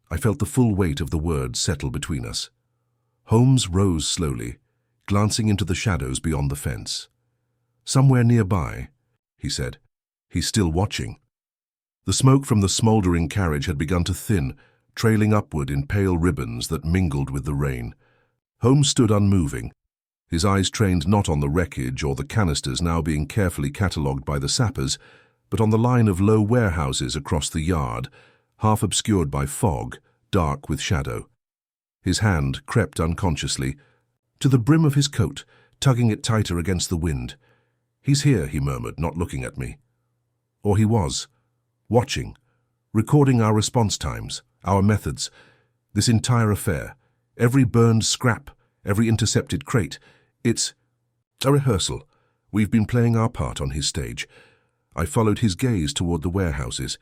Speaker 2: I felt the full weight of the words settle between us. Holmes rose slowly, glancing into the shadows beyond the fence. "Somewhere nearby," he said. "He's still watching." The smoke from the smouldering carriage had begun to thin, trailing upward in pale ribbons that mingled with the rain. Holmes stood unmoving, his eyes trained not on the wreckage or the canisters now being carefully catalogued by the sappers, but on the line of low warehouses across the yard, half obscured by fog, dark with shadow. His hand crept unconsciously to the brim of his coat, tugging it tighter against the wind. "He's here," he murmured, not looking at me. Or he was, watching, recording our response times, our methods, this entire affair, every burned scrap, every intercepted crate. It's a rehearsal. We've been playing our part on his stage. I followed his gaze toward the warehouses.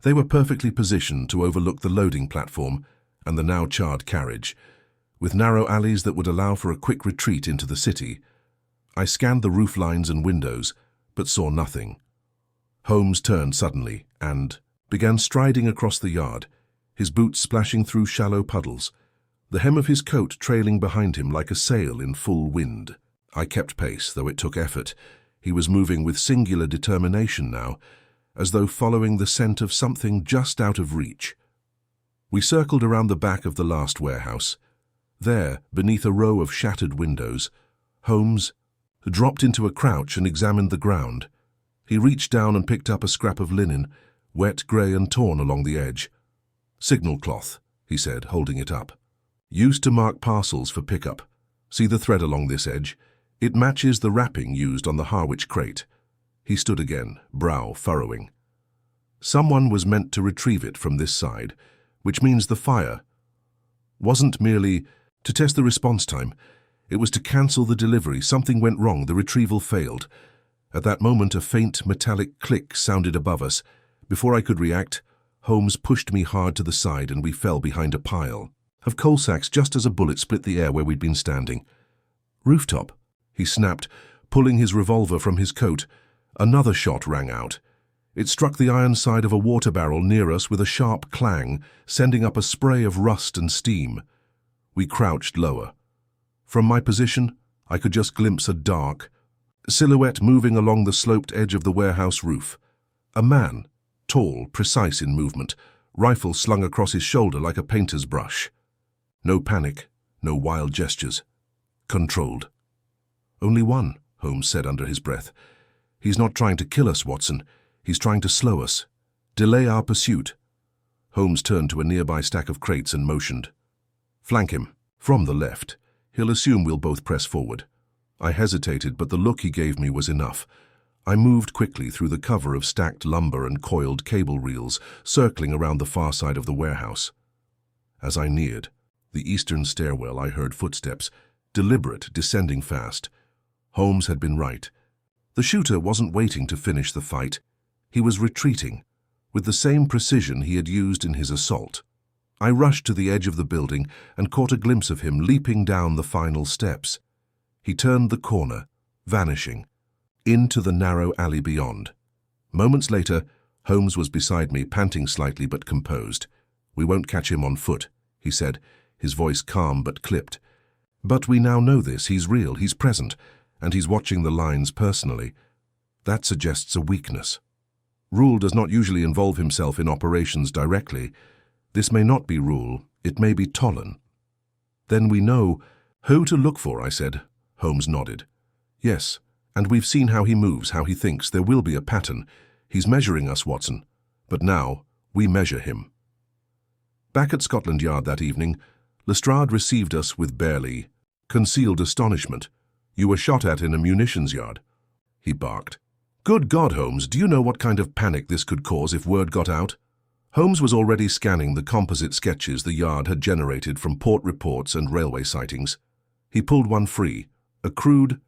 Speaker 2: They were perfectly positioned to overlook the loading platform and the now charred carriage, with narrow alleys that would allow for a quick retreat into the city. I scanned the roof lines and windows, but saw nothing. Holmes turned suddenly and began striding across the yard, his boots splashing through shallow puddles, the hem of his coat trailing behind him like a sail in full wind. I kept pace, though it took effort. He was moving with singular determination now, as though following the scent of something just out of reach. We circled around the back of the last warehouse. There, beneath a row of shattered windows, Holmes dropped into a crouch and examined the ground. He reached down and picked up a scrap of linen, wet, grey and torn along the edge. "Signal cloth," he said, holding it up. "Used to mark parcels for pickup. See the thread along this edge? It matches the wrapping used on the Harwich crate." He stood again, brow furrowing. "Someone was meant to retrieve it from this side, which means the fire wasn't merely to test the response time. It was to cancel the delivery. Something went wrong. The retrieval failed." At that moment, a faint metallic click sounded above us. Before I could react, Holmes pushed me hard to the side and we fell behind a pile of coal sacks just as a bullet split the air where we'd been standing. "Rooftop," he snapped, pulling his revolver from his coat. Another shot rang out. It struck the iron side of a water barrel near us with a sharp clang, sending up a spray of rust and steam. We crouched lower. From my position, I could just glimpse a dark silhouette moving along the sloped edge of the warehouse roof. A man, tall, precise in movement, rifle slung across his shoulder like a painter's brush. No panic, no wild gestures. Controlled. "Only one," Holmes said under his breath. "He's not trying to kill us, Watson. He's trying to slow us. Delay our pursuit." Holmes turned to a nearby stack of crates and motioned. "Flank him, from the left. He'll assume we'll both press forward." I hesitated, but the look he gave me was enough. I moved quickly through the cover of stacked lumber and coiled cable reels, circling around the far side of the warehouse. As I neared the eastern stairwell, I heard footsteps, deliberate, descending fast. Holmes had been right. The shooter wasn't waiting to finish the fight. He was retreating, with the same precision he had used in his assault. I rushed to the edge of the building and caught a glimpse of him leaping down the final steps. He turned the corner, vanishing, into the narrow alley beyond. Moments later, Holmes was beside me, panting slightly but composed. "We won't catch him on foot," he said, his voice calm but clipped. "But we now know this. He's real, he's present, and he's watching the lines personally. That suggests a weakness. Rule does not usually involve himself in operations directly. This may not be Rule, it may be Tolan." "Then we know who to look for," I said. Holmes nodded. "Yes, and we've seen how he moves, how he thinks. There will be a pattern. He's measuring us, Watson. But now, we measure him." Back at Scotland Yard that evening, Lestrade received us with barely concealed astonishment. "You were shot at in a munitions yard," he barked. "Good God, Holmes, do you know what kind of panic this could cause if word got out?" Holmes was already scanning the composite sketches the yard had generated from port reports and railway sightings. He pulled one free, a crude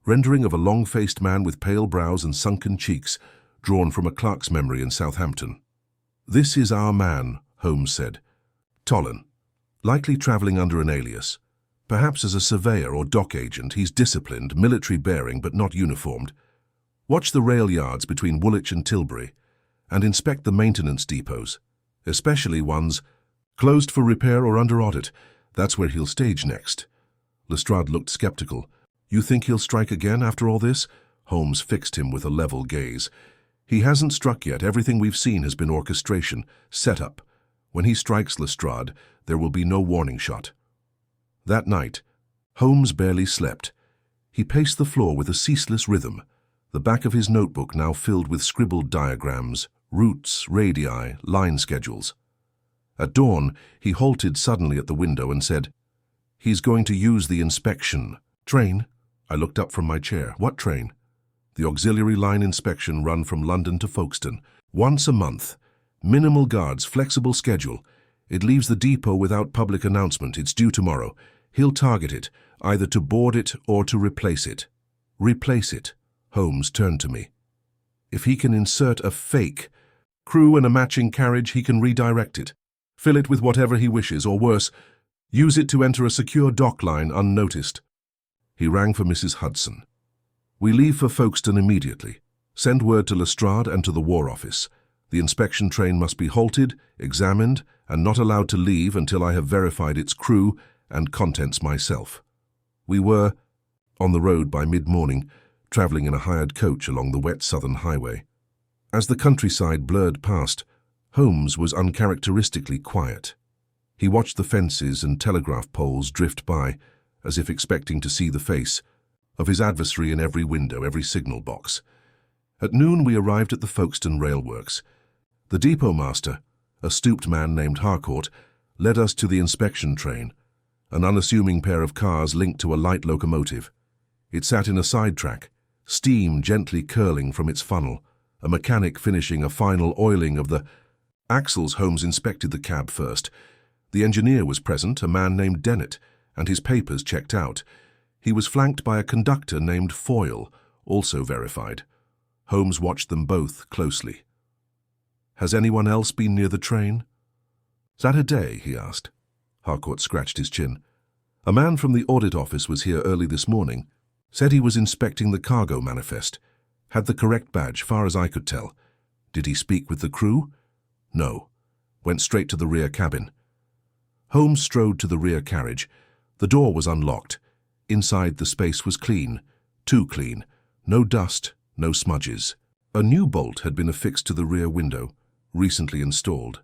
Speaker 2: rendering of a long-faced man with pale brows and sunken cheeks, drawn from a clerk's memory in Southampton. "This is our man," Holmes said. "Tolan. Likely travelling under an alias. Perhaps as a surveyor or dock agent. He's disciplined, military bearing, but not uniformed. Watch the rail yards between Woolwich and Tilbury, and inspect the maintenance depots, especially ones closed for repair or under audit. That's where he'll stage next." Lestrade looked skeptical. "You think he'll strike again after all this?" Holmes fixed him with a level gaze. "He hasn't struck yet. Everything we've seen has been orchestration, setup. When he strikes, Lestrade, there will be no warning shot." That night, Holmes barely slept. He paced the floor with a ceaseless rhythm, the back of his notebook now filled with scribbled diagrams, routes, radii, line schedules. At dawn, he halted suddenly at the window and said, "He's going to use the inspection train." I looked up from my chair. "What train?" "The auxiliary line inspection run from London to Folkestone. Once a month. Minimal guards, flexible schedule. It leaves the depot without public announcement. It's due tomorrow. He'll target it, either to board it or to replace it." "Replace it?" Holmes turned to me. "If he can insert a fake crew and a matching carriage, he can redirect it. Fill it with whatever he wishes, or worse, use it to enter a secure dock line unnoticed." He rang for Mrs. Hudson. "We leave for Folkestone immediately. Send word to Lestrade and to the War Office. The inspection train must be halted, examined, and not allowed to leave until I have verified its crew and contents myself." We were on the road by mid-morning, travelling in a hired coach along the wet southern highway. As the countryside blurred past, Holmes was uncharacteristically quiet. He watched the fences and telegraph poles drift by, as if expecting to see the face of his adversary in every window, every signal box. At noon we arrived at the Folkestone railworks. The depot master, a stooped man named Harcourt, led us to the inspection train, an unassuming pair of cars linked to a light locomotive. It sat in a sidetrack, steam gently curling from its funnel, a mechanic finishing a final oiling of the axles. Holmes inspected the cab first. The engineer was present, a man named Dennett, and his papers checked out. He was flanked by a conductor named Foyle, also verified. Holmes watched them both closely. "Has anyone else been near the train?" "Is that a day?" he asked. Harcourt scratched his chin. "A man from the audit office was here early this morning. Said he was inspecting the cargo manifest. Had the correct badge, far as I could tell. Did he speak with the crew?" "No. Went straight to the rear cabin." Holmes strode to the rear carriage. The door was unlocked. Inside, the space was clean. Too clean. No dust, no smudges. A new bolt had been affixed to the rear window, recently installed.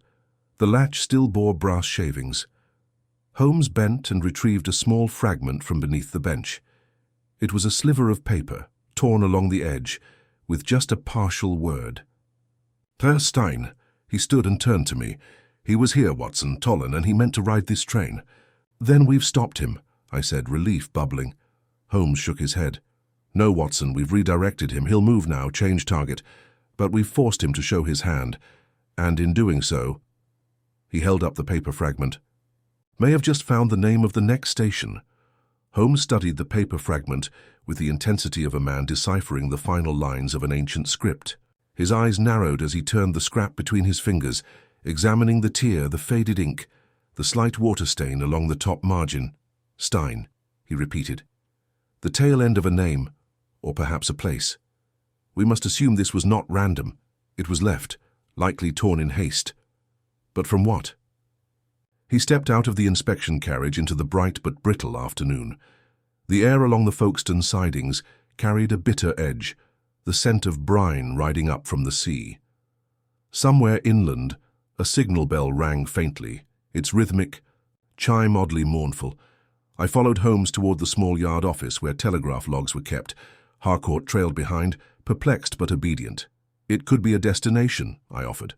Speaker 2: The latch still bore brass shavings. Holmes bent and retrieved a small fragment from beneath the bench. It was a sliver of paper, torn along the edge, with just a partial word. "Herr Stein." He stood and turned to me. "He was here, Watson, Tollin, and he meant to ride this train." "Then we've stopped him," I said, relief bubbling. Holmes shook his head. "No, Watson, we've redirected him. He'll move now, change target. But we've forced him to show his hand. And in doing so—" He held up the paper fragment. "May have just found the name of the next station." Holmes studied the paper fragment with the intensity of a man deciphering the final lines of an ancient script. His eyes narrowed as he turned the scrap between his fingers, examining the tear, the faded ink, the slight water stain along the top margin. "Stein," he repeated. "The tail end of a name, or perhaps a place. We must assume this was not random. It was left, likely torn in haste. But from what?" He stepped out of the inspection carriage into the bright but brittle afternoon. The air along the Folkestone sidings carried a bitter edge, the scent of brine riding up from the sea. Somewhere inland, a signal bell rang faintly, its rhythmic chime oddly mournful. I followed Holmes toward the small yard office where telegraph logs were kept. Harcourt trailed behind, perplexed but obedient. "It could be a destination," I offered.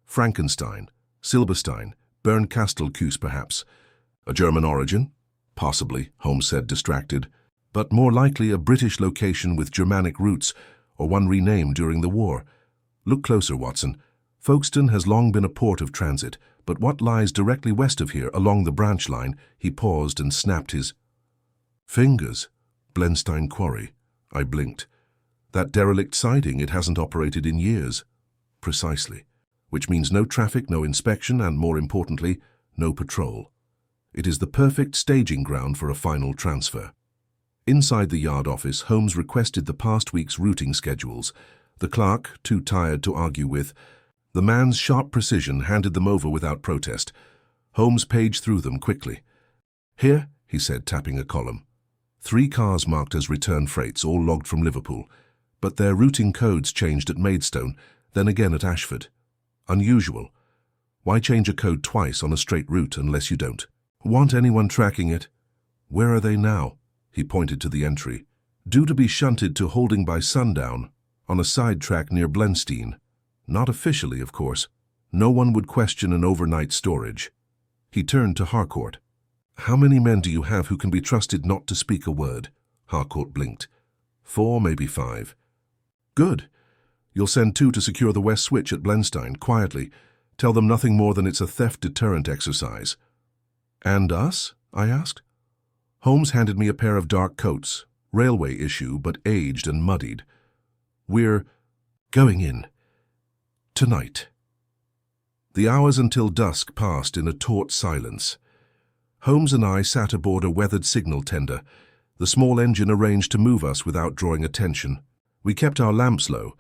Speaker 2: "Frankenstein, Silberstein, Bernkastel-Kues perhaps. A German origin?" "Possibly," Holmes said, distracted. "But more likely a British location with Germanic roots, or one renamed during the war. Look closer, Watson. Folkestone has long been a port of transit, but what lies directly west of here, along the branch line?" He paused and snapped his fingers. "Blenstein Quarry." I blinked. "That derelict siding, it hasn't operated in years." "Precisely. Which means no traffic, no inspection, and more importantly, no patrol. It is the perfect staging ground for a final transfer." Inside the yard office, Holmes requested the past week's routing schedules. The clerk, too tired to argue with, the man's sharp precision handed them over without protest. Holmes paged through them quickly. "Here," he said, tapping a column. 3 cars marked as return freights, all logged from Liverpool. But their routing codes changed at Maidstone, then again at Ashford. Unusual. Why change a code twice on a straight route unless you don't want anyone tracking it? "Where are they now?" He pointed to the entry. "Due to be shunted to holding by sundown, on a side track near Blenstein. Not officially, of course. No one would question an overnight storage." He turned to Harcourt. "How many men do you have who can be trusted not to speak a word?" Harcourt blinked. 4, maybe 5. "Good. You'll send 2 to secure the west switch at Blenstein, quietly. Tell them nothing more than it's a theft deterrent exercise." "And us?" I asked. Holmes handed me a pair of dark coats, railway issue, but aged and muddied. "We're going in. Tonight." The hours until dusk passed in a taut silence. Holmes and I sat aboard a weathered signal tender, the small engine arranged to move us without drawing attention. We kept our lamps low,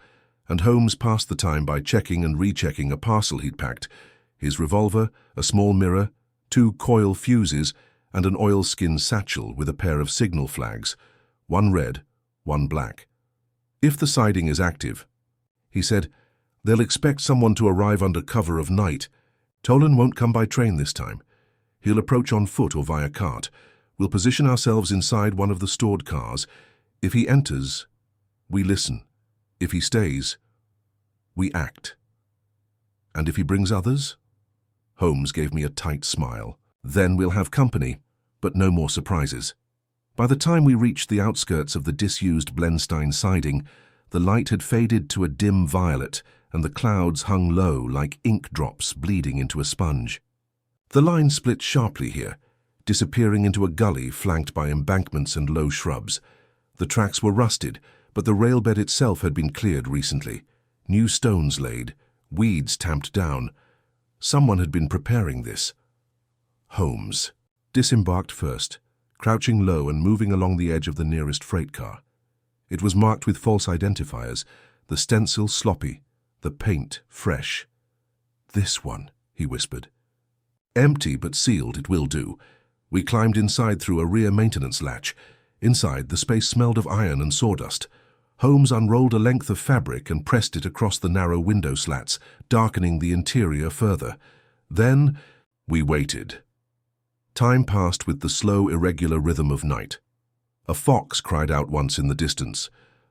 Speaker 2: and Holmes passed the time by checking and rechecking a parcel he'd packed, his revolver, a small mirror, 2 coil fuses, and an oilskin satchel with a pair of signal flags, 1 red, 1 black. "If the siding is active," he said, "they'll expect someone to arrive under cover of night. Tolan won't come by train this time. He'll approach on foot or via cart. We'll position ourselves inside one of the stored cars. If he enters, we listen. If he stays, we act. And if he brings others? Holmes gave me a tight smile. Then we'll have company, but no more surprises. By the time we reached the outskirts of the disused Blenstein siding, the light had faded to a dim violet, and the clouds hung low like ink drops bleeding into a sponge. The line split sharply here, disappearing into a gully flanked by embankments and low shrubs. The tracks were rusted, but the railbed itself had been cleared recently. New stones laid, weeds tamped down. Someone had been preparing this. Holmes disembarked first, crouching low and moving along the edge of the nearest freight car. It was marked with false identifiers, the stencil sloppy, the paint fresh. "This one," he whispered. "Empty but sealed, it will do." We climbed inside through a rear maintenance latch. Inside, the space smelled of iron and sawdust. Holmes unrolled a length of fabric and pressed it across the narrow window slats, darkening the interior further. Then we waited. Time passed with the slow, irregular rhythm of night. A fox cried out once in the distance.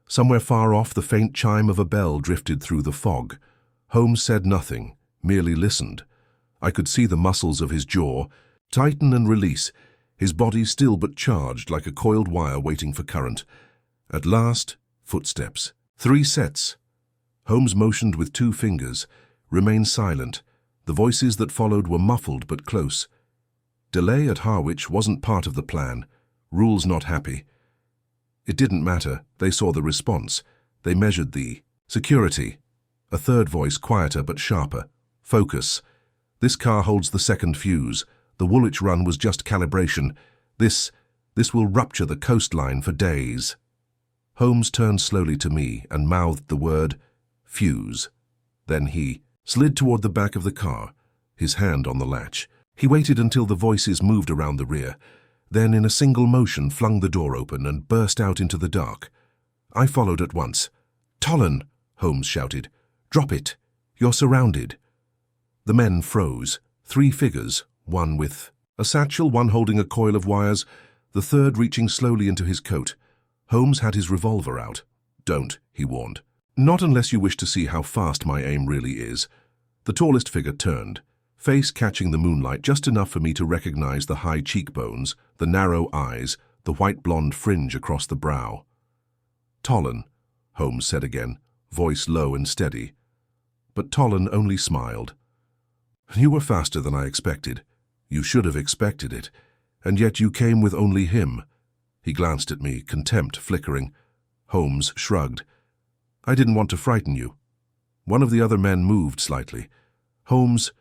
Speaker 2: Somewhere far off, the faint chime of a bell drifted through the fog. Holmes said nothing, merely listened. I could see the muscles of his jaw tighten and release, his body still but charged like a coiled wire waiting for current. At last, footsteps. 3 sets. Holmes motioned with 2 fingers, remained silent. The voices that followed were muffled but close. Delay at Harwich wasn't part of the plan. Rules not happy. It didn't matter. They saw the response. They measured the security. A third voice, quieter but sharper. Focus. This car holds the second fuse. The Woolwich run was just calibration. This will rupture the coastline for days. Holmes turned slowly to me and mouthed the word, fuse. Then he slid toward the back of the car, his hand on the latch. He waited until the voices moved around the rear, then in a single motion flung the door open and burst out into the dark. I followed at once. "Tollen!" Holmes shouted. "Drop it! You're surrounded!" The men froze. 3 figures, one with a satchel, one holding a coil of wires, the third reaching slowly into his coat. Holmes had his revolver out. "Don't," he warned. "Not unless you wish to see how fast my aim really is." The tallest figure turned, face catching the moonlight just enough for me to recognize the high cheekbones, the narrow eyes, the white blonde fringe across the brow. "Tollen," Holmes said again, voice low and steady. But Tollen only smiled. "You were faster than I expected. You should have expected it. And yet you came with only him." He glanced at me, contempt flickering. Holmes shrugged. "I didn't want to frighten you." One of the other men moved slightly. Holmes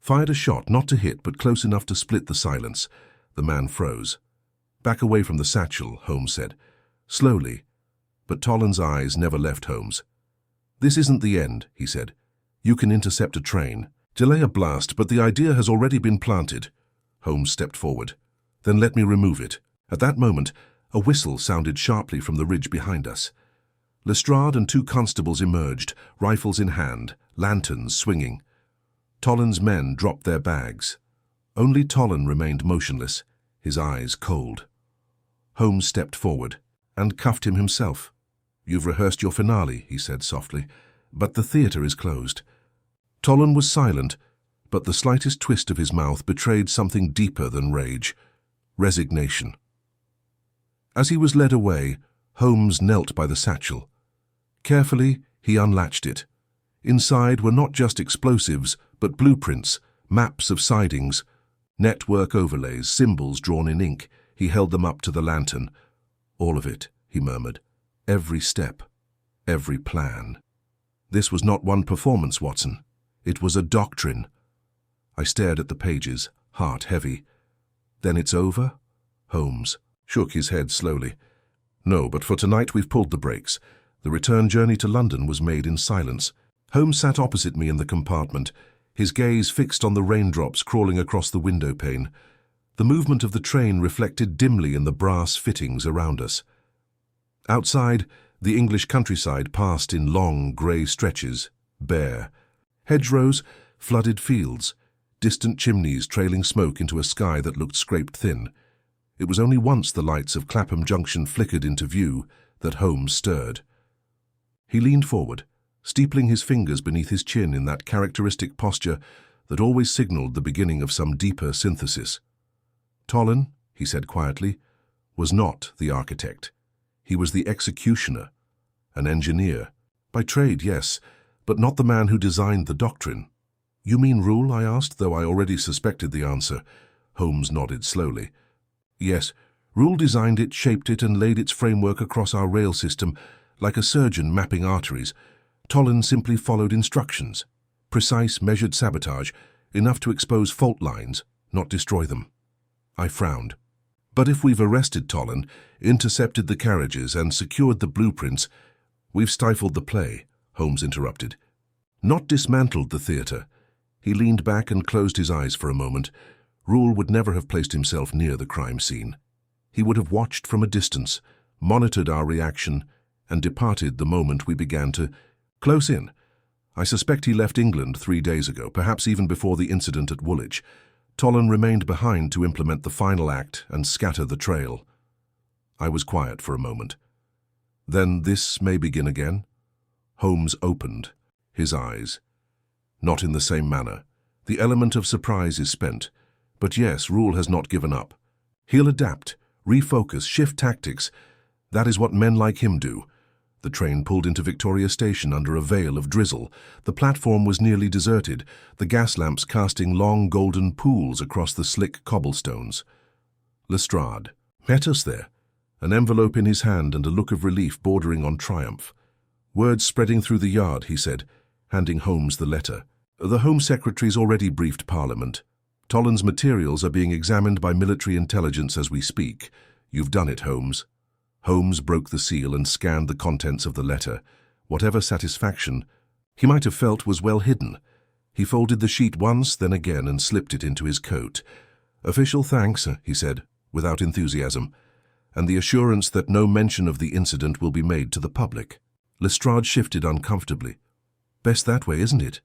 Speaker 2: fired a shot, not to hit, but close enough to split the silence. The man froze. "Back away from the satchel," Holmes said. Slowly, but Tollen's eyes never left Holmes. "This isn't the end," he said. "You can intercept a train. Delay a blast, but the idea has already been planted." Holmes stepped forward. "Then let me remove it." At that moment, a whistle sounded sharply from the ridge behind us. Lestrade and 2 constables emerged, rifles in hand, lanterns swinging. Tollen's men dropped their bags. Only Tollen remained motionless, his eyes cold. Holmes stepped forward and cuffed him himself. "You've rehearsed your finale," he said softly, "but the theatre is closed." Tollen was silent, but the slightest twist of his mouth betrayed something deeper than rage, resignation. As he was led away, Holmes knelt by the satchel. Carefully, he unlatched it. Inside were not just explosives, but blueprints, maps of sidings, network overlays, symbols drawn in ink. He held them up to the lantern. "All of it," he murmured. "Every step, every plan." This was not one performance, Watson. It was a doctrine. I stared at the pages, heart heavy. "Then it's over?" Holmes shook his head slowly. "No, but for tonight we've pulled the brakes. The return journey to London was made in silence." Holmes sat opposite me in the compartment, his gaze fixed on the raindrops crawling across the window pane. The movement of the train reflected dimly in the brass fittings around us. Outside, the English countryside passed in long, grey stretches, bare. Hedgerows, flooded fields, distant chimneys trailing smoke into a sky that looked scraped thin. It was only once the lights of Clapham Junction flickered into view that Holmes stirred. He leaned forward, steepling his fingers beneath his chin in that characteristic posture that always signaled the beginning of some deeper synthesis. Tollen, he said quietly, was not the architect. He was the executioner, an engineer. By trade, yes, but not the man who designed the doctrine. You mean rule? I asked, though I already suspected the answer. Holmes nodded slowly. Yes, rule designed it, shaped it, and laid its framework across our rail system, like a surgeon mapping arteries. Tollen simply followed instructions. Precise, measured sabotage, enough to expose fault lines, not destroy them. I frowned. But if we've arrested Tollen, intercepted the carriages, and secured the blueprints, we've stifled the play, Holmes interrupted. Not dismantled the theatre. He leaned back and closed his eyes for a moment. Rule would never have placed himself near the crime scene. He would have watched from a distance, monitored our reaction, and departed the moment we began to close in. I suspect he left England 3 days ago, perhaps even before the incident at Woolwich. Tollen remained behind to implement the final act and scatter the trail. I was quiet for a moment. Then this may begin again? Holmes opened his eyes. Not in the same manner. The element of surprise is spent. But yes, Rule has not given up. He'll adapt, refocus, shift tactics. That is what men like him do. The train pulled into Victoria Station under a veil of drizzle. The platform was nearly deserted, the gas lamps casting long golden pools across the slick cobblestones. Lestrade met us there, an envelope in his hand and a look of relief bordering on triumph. Words spreading through the yard, he said, handing Holmes the letter. The Home Secretary's already briefed Parliament. Tollen's materials are being examined by military intelligence as we speak. You've done it, Holmes. Holmes broke the seal and scanned the contents of the letter. Whatever satisfaction he might have felt was well hidden. He folded the sheet once, then again, and slipped it into his coat. Official thanks, he said, without enthusiasm, and the assurance that no mention of the incident will be made to the public. Lestrade shifted uncomfortably. Best that way, isn't it?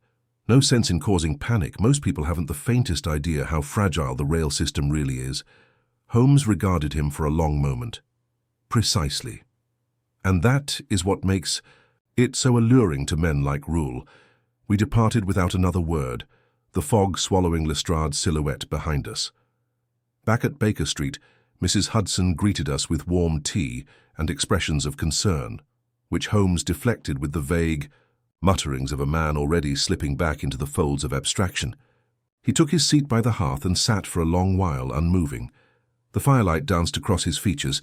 Speaker 2: No sense in causing panic. Most people haven't the faintest idea how fragile the rail system really is. Holmes regarded him for a long moment. Precisely. And that is what makes it so alluring to men like Rule. We departed without another word, the fog swallowing Lestrade's silhouette behind us. Back at Baker Street, Mrs. Hudson greeted us with warm tea and expressions of concern, which Holmes deflected with the vague mutterings of a man already slipping back into the folds of abstraction. He took his seat by the hearth and sat for a long while unmoving. The firelight danced across his features,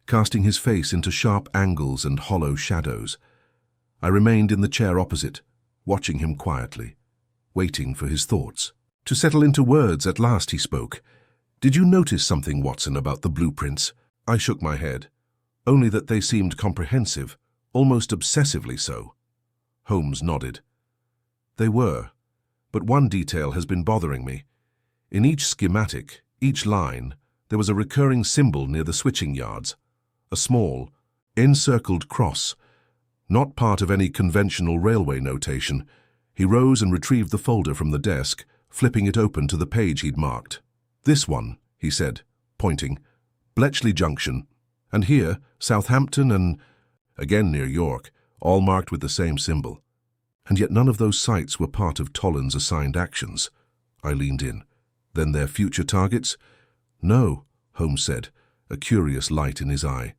Speaker 2: casting his face into sharp angles and hollow shadows. I remained in the chair opposite, watching him quietly, waiting for his thoughts. To settle into words, at last he spoke. "Did you notice something, Watson, about the blueprints?" I shook my head. Only that they seemed comprehensive, almost obsessively so. Holmes nodded. They were, but one detail has been bothering me. In each schematic, each line, there was a recurring symbol near the switching yards, a small, encircled cross, not part of any conventional railway notation. He rose and retrieved the folder from the desk, flipping it open to the page he'd marked. "This one," he said, pointing. "Bletchley Junction. And here, Southampton and, again near York, all marked with the same symbol. And yet none of those sites were part of Tollen's assigned actions." I leaned in. "Then their future targets?" "No," Holmes said, a curious light in his eye.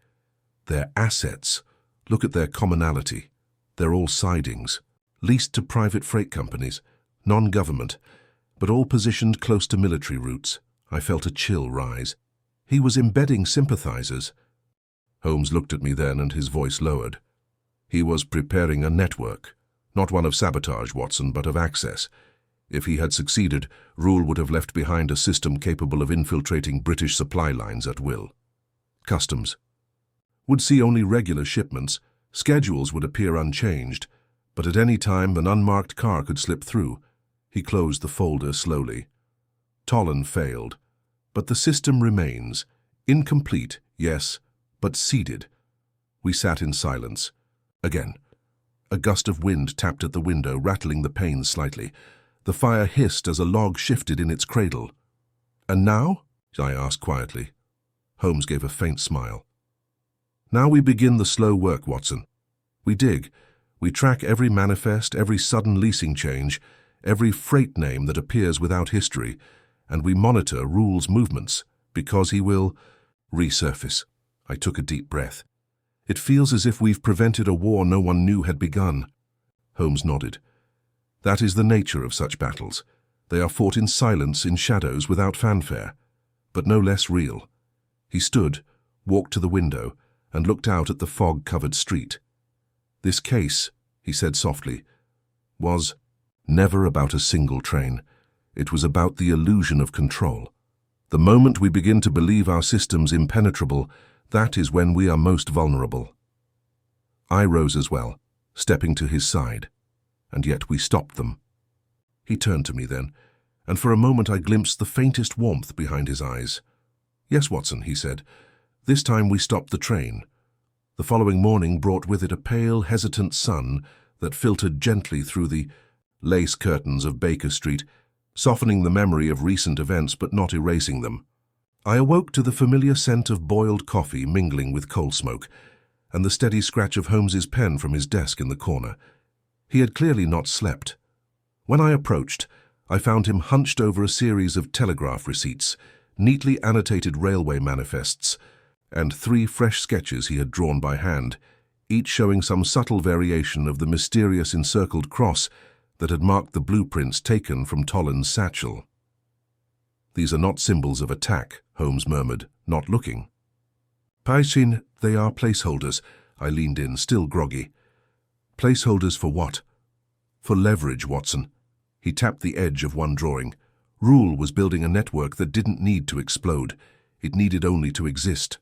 Speaker 2: "They're assets. Look at their commonality. They're all sidings, leased to private freight companies, non-government, but all positioned close to military routes." I felt a chill rise. He was embedding sympathizers. Holmes looked at me then, and his voice lowered. "He was preparing a network. Not one of sabotage, Watson, but of access. If he had succeeded, Rule would have left behind a system capable of infiltrating British supply lines at will. Customs would see only regular shipments. Schedules would appear unchanged, but at any time an unmarked car could slip through." He closed the folder slowly. "Tollen failed, but the system remains. Incomplete, yes, but seeded." We sat in silence. Again, a gust of wind tapped at the window, rattling the panes slightly. The fire hissed as a log shifted in its cradle. "And now?" I asked quietly. Holmes gave a faint smile. "Now we begin the slow work, Watson. We dig. We track every manifest, every sudden leasing change, every freight name that appears without history, and we monitor Rule's movements, because he will resurface." I took a deep breath. "It feels as if we've prevented a war no one knew had begun." Holmes nodded. "That is the nature of such battles. They are fought in silence, in shadows, without fanfare, but no less real." He stood, walked to the window, and looked out at the fog-covered street. "This case," he said softly, "was never about a single train. It was about the illusion of control. The moment we begin to believe our system's impenetrable, that is when we are most vulnerable." I rose as well, stepping to his side, and yet we stopped them. He turned to me then, and for a moment I glimpsed the faintest warmth behind his eyes. "Yes, Watson," he said, "this time we stopped the train." The following morning brought with it a pale, hesitant sun that filtered gently through the lace curtains of Baker Street, softening the memory of recent events but not erasing them. I awoke to the familiar scent of boiled coffee mingling with coal smoke, and the steady scratch of Holmes's pen from his desk in the corner. He had clearly not slept. When I approached, I found him hunched over a series of telegraph receipts, neatly annotated railway manifests, and 3 fresh sketches he had drawn by hand, each showing some subtle variation of the mysterious encircled cross that had marked the blueprints taken from Tollan's satchel. "These are not symbols of attack," Holmes murmured, not looking. "Paisin, they are placeholders." I leaned in, still groggy. "Placeholders for what?" "For leverage, Watson." He tapped the edge of one drawing. Rule was building a network that didn't need to explode. It needed only to exist.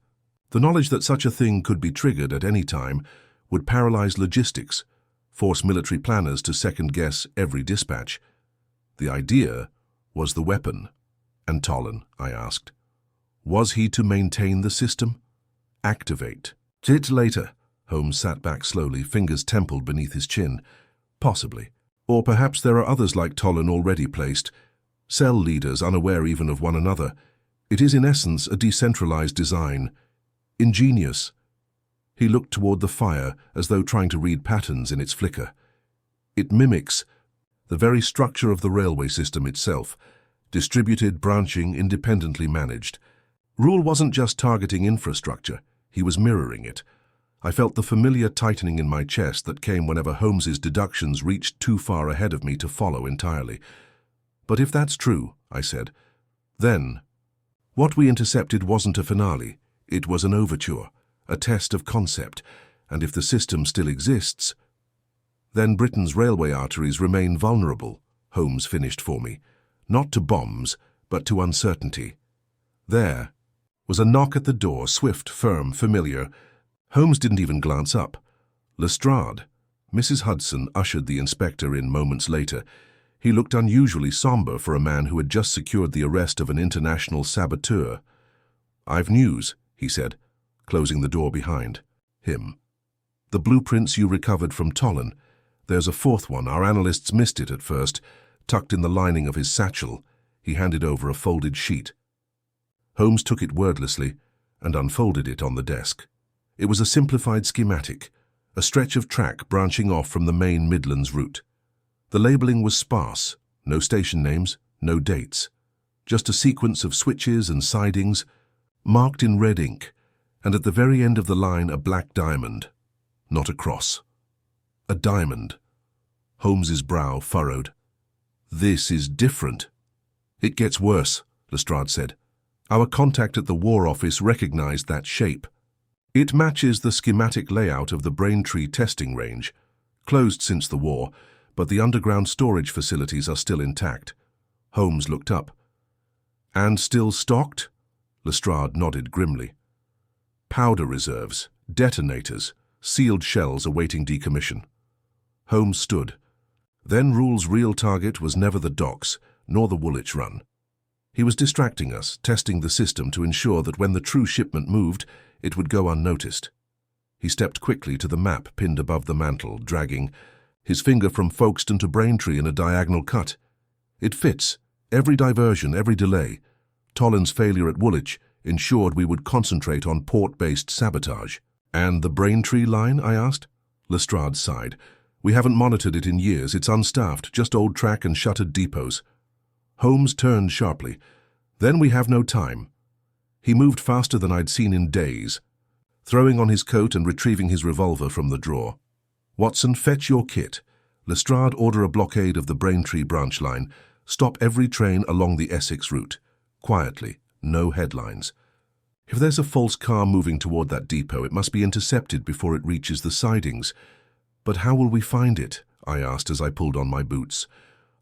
Speaker 2: The knowledge that such a thing could be triggered at any time would paralyze logistics, force military planners to second-guess every dispatch. The idea was the weapon. "And Tollan?" I asked. "Was he to maintain the system?" "Activate." "It later." Holmes sat back slowly, fingers templed beneath his chin. "Possibly. Or perhaps there are others like Tollan already placed, cell leaders unaware even of one another. It is in essence a decentralized design. Ingenious." He looked toward the fire as though trying to read patterns in its flicker. "It mimics the very structure of the railway system itself, distributed, branching, independently managed. Rule wasn't just targeting infrastructure, he was mirroring it. I felt the familiar tightening in my chest that came whenever Holmes's deductions reached too far ahead of me to follow entirely. "But if that's true," I said, "then what we intercepted wasn't a finale. It was an overture, a test of concept, and if the system still exists, then Britain's railway arteries remain vulnerable," Holmes finished for me. "Not to bombs, but to uncertainty." There was a knock at the door, swift, firm, familiar. Holmes didn't even glance up. Lestrade. Mrs. Hudson ushered the inspector in moments later. He looked unusually somber for a man who had just secured the arrest of an international saboteur. "I've news," he said, closing the door behind him. "The blueprints you recovered from Tollan. There's a 4th one. Our analysts missed it at first. Tucked in the lining of his satchel." He handed over a folded sheet. Holmes took it wordlessly and unfolded it on the desk. It was a simplified schematic, a stretch of track branching off from the main Midlands route. The labeling was sparse, no station names, no dates, just a sequence of switches and sidings, marked in red ink, and at the very end of the line a black diamond, not a cross. A diamond. Holmes's brow furrowed. "This is different." "It gets worse," Lestrade said. "Our contact at the War Office recognized that shape. It matches the schematic layout of the Braintree testing range, closed since the war, but the underground storage facilities are still intact." Holmes looked up. "And still stocked?" Lestrade nodded grimly. "Powder reserves, detonators, sealed shells awaiting decommission." Holmes stood. Then Rule's real target was never the docks, nor the Woolwich Run. He was distracting us, testing the system to ensure that when the true shipment moved, it would go unnoticed. He stepped quickly to the map pinned above the mantel, dragging his finger from Folkestone to Braintree in a diagonal cut. It fits. Every diversion, every delay. Tolland's failure at Woolwich ensured we would concentrate on port-based sabotage. And the Braintree line, I asked? Lestrade sighed. We haven't monitored it in years. It's unstaffed, just old track and shuttered depots. Holmes turned sharply. Then we have no time. He moved faster than I'd seen in days, throwing on his coat and retrieving his revolver from the drawer. Watson, fetch your kit. Lestrade, order a blockade of the Braintree branch line. Stop every train along the Essex route. Quietly, no headlines. If there's a false car moving toward that depot, it must be intercepted before it reaches the sidings. But how will we find it? I asked as I pulled on my boots.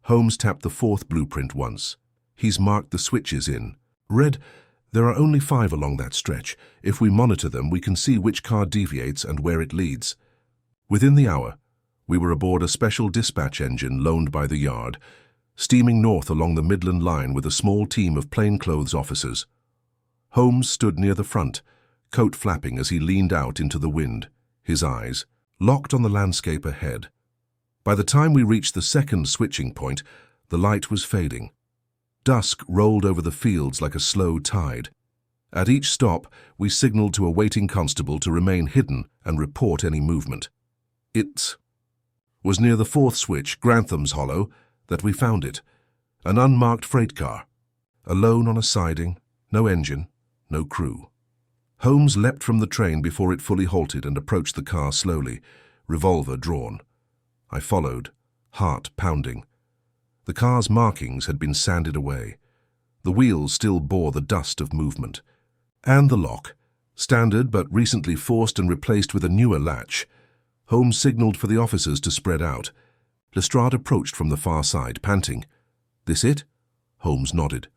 Speaker 2: Holmes tapped the fourth blueprint once. He's marked the switches in. Red, there are only 5 along that stretch. If we monitor them, we can see which car deviates and where it leads. Within the hour, we were aboard a special dispatch engine loaned by the yard, steaming north along the Midland line with a small team of plainclothes officers. Holmes stood near the front, coat flapping as he leaned out into the wind, his eyes locked on the landscape ahead. By the time we reached the second switching point, the light was fading. Dusk rolled over the fields like a slow tide. At each stop, we signaled to a waiting constable to remain hidden and report any movement. It was near the fourth switch, Grantham's Hollow, that we found it. An unmarked freight car, alone on a siding, no engine, no crew. Holmes leapt from the train before it fully halted and approached the car slowly, revolver drawn. I followed, heart pounding. The car's markings had been sanded away. The wheels still bore the dust of movement. And the lock, standard but recently forced and replaced with a newer latch. Holmes signaled for the officers to spread out. Lestrade approached from the far side, panting. "This it?" Holmes nodded.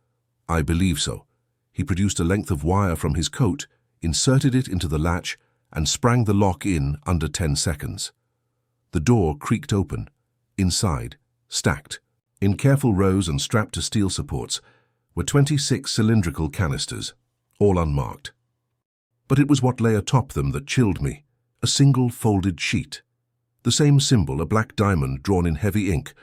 Speaker 2: "I believe so." He produced a length of wire from his coat, inserted it into the latch, and sprang the lock in under 10 seconds. The door creaked open. Inside, stacked, in careful rows and strapped to steel supports, were 26 cylindrical canisters, all unmarked. But it was what lay atop them that chilled me. A single folded sheet. The same symbol, a black diamond drawn in heavy ink.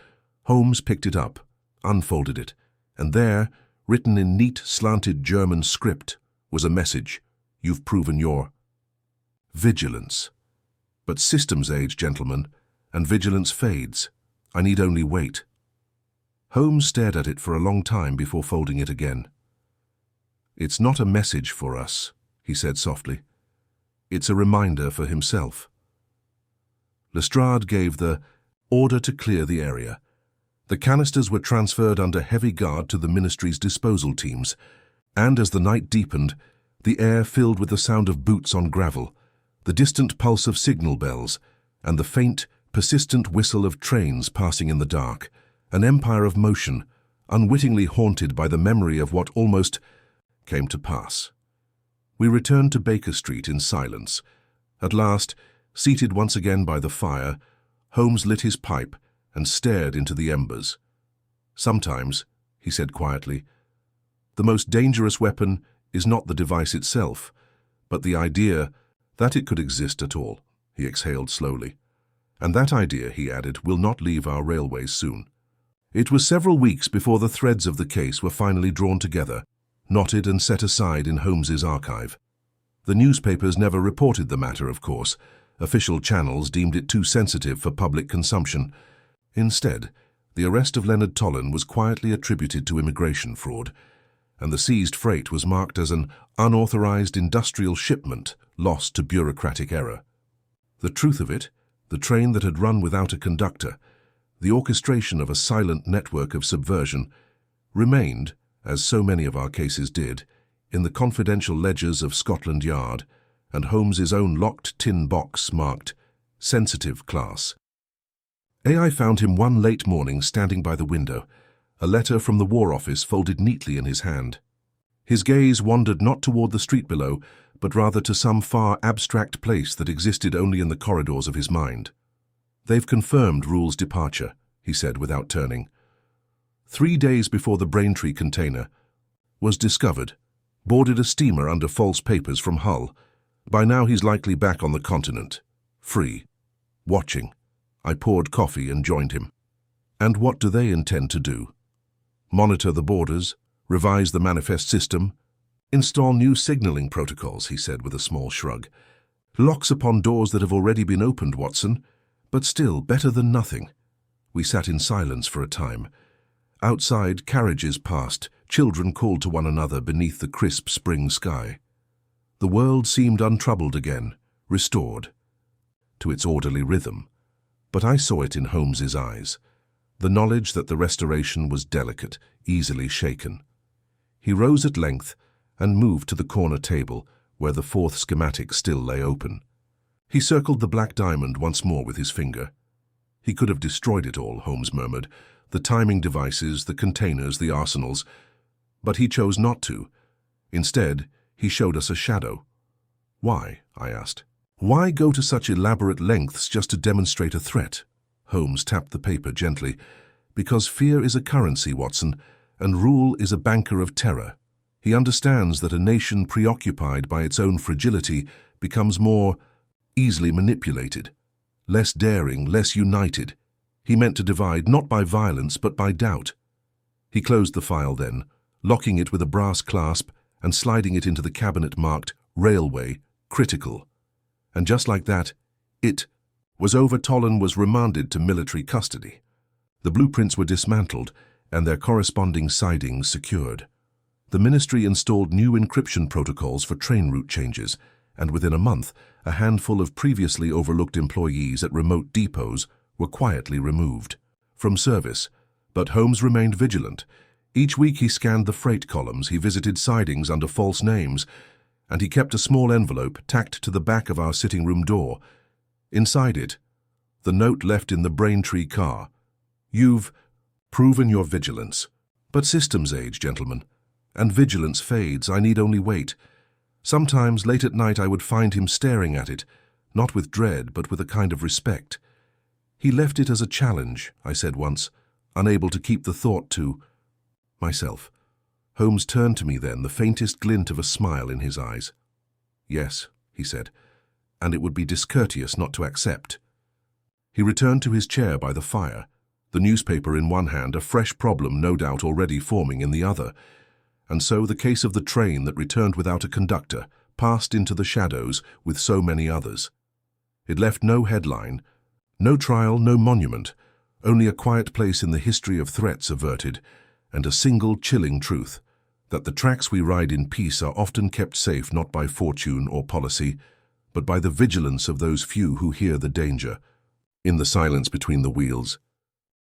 Speaker 2: Holmes picked it up, unfolded it, and there, written in neat, slanted German script, was a message. You've proven your vigilance. But systems age, gentlemen, and vigilance fades. I need only wait. Holmes stared at it for a long time before folding it again. It's not a message for us, he said softly. It's a reminder for himself. Lestrade gave the order to clear the area. The canisters were transferred under heavy guard to the ministry's disposal teams, and as the night deepened, the air filled with the sound of boots on gravel, the distant pulse of signal bells, and the faint, persistent whistle of trains passing in the dark, an empire of motion, unwittingly haunted by the memory of what almost came to pass. We returned to Baker Street in silence. At last, seated once again by the fire, Holmes lit his pipe and stared into the embers. Sometimes, he said quietly, the most dangerous weapon is not the device itself, but the idea that it could exist at all. He exhaled slowly. And that idea, he added, will not leave our railways soon. It was several weeks before the threads of the case were finally drawn together, knotted and set aside in Holmes's archive. The newspapers never reported the matter, of course. Official channels deemed it too sensitive for public consumption. Instead, the arrest of Leonard Tolland was quietly attributed to immigration fraud, and the seized freight was marked as an unauthorized industrial shipment lost to bureaucratic error. The truth of it, the train that had run without a conductor, the orchestration of a silent network of subversion, remained, as so many of our cases did, in the confidential ledgers of Scotland Yard and Holmes's own locked tin box marked Sensitive Class. AI found him one late morning standing by the window, a letter from the War Office folded neatly in his hand. His gaze wandered not toward the street below, but rather to some far abstract place that existed only in the corridors of his mind. They've confirmed Rule's departure, he said without turning. 3 days before the Braintree container was discovered, boarded a steamer under false papers from Hull. By now he's likely back on the continent, free, watching. I poured coffee and joined him. And what do they intend to do? Monitor the borders, revise the manifest system, install new signaling protocols, he said with a small shrug. Locks upon doors that have already been opened, Watson, but still better than nothing. We sat in silence for a time. Outside, carriages passed, children called to one another beneath the crisp spring sky. The world seemed untroubled again, restored to its orderly rhythm. But I saw it in Holmes's eyes, the knowledge that the restoration was delicate, easily shaken. He rose at length and moved to the corner table where the fourth schematic still lay open. He circled the black diamond once more with his finger. He could have destroyed it all, Holmes murmured, the timing devices, the containers, the arsenals, but he chose not to. Instead, he showed us a shadow. Why? I asked. Why go to such elaborate lengths just to demonstrate a threat? Holmes tapped the paper gently. Because fear is a currency, Watson, and rule is a banker of terror. He understands that a nation preoccupied by its own fragility becomes more easily manipulated, less daring, less united. He meant to divide not by violence but by doubt. He closed the file then, locking it with a brass clasp and sliding it into the cabinet marked Railway, Critical. And just like that, it was over. Tolan was remanded to military custody. The blueprints were dismantled and their corresponding sidings secured. The ministry installed new encryption protocols for train route changes, and within a month, a handful of previously overlooked employees at remote depots were quietly removed from service. But Holmes remained vigilant. Each week he scanned the freight columns, he visited sidings under false names, and he kept a small envelope tacked to the back of our sitting room door. Inside it, the note left in the Braintree car. You've proven your vigilance. But systems age, gentlemen, and vigilance fades. I need only wait. Sometimes, late at night, I would find him staring at it, not with dread, but with a kind of respect. He left it as a challenge, I said once, unable to keep the thought to myself. Holmes turned to me then, the faintest glint of a smile in his eyes. Yes, he said, and it would be discourteous not to accept. He returned to his chair by the fire, the newspaper in one hand, a fresh problem no doubt already forming in the other. And so the case of the train that returned without a conductor passed into the shadows with so many others. It left no headline, no trial, no monument, only a quiet place in the history of threats averted, and a single chilling truth, that the tracks we ride in peace are often kept safe not by fortune or policy, but by the vigilance of those few who hear the danger. In the silence between the wheels,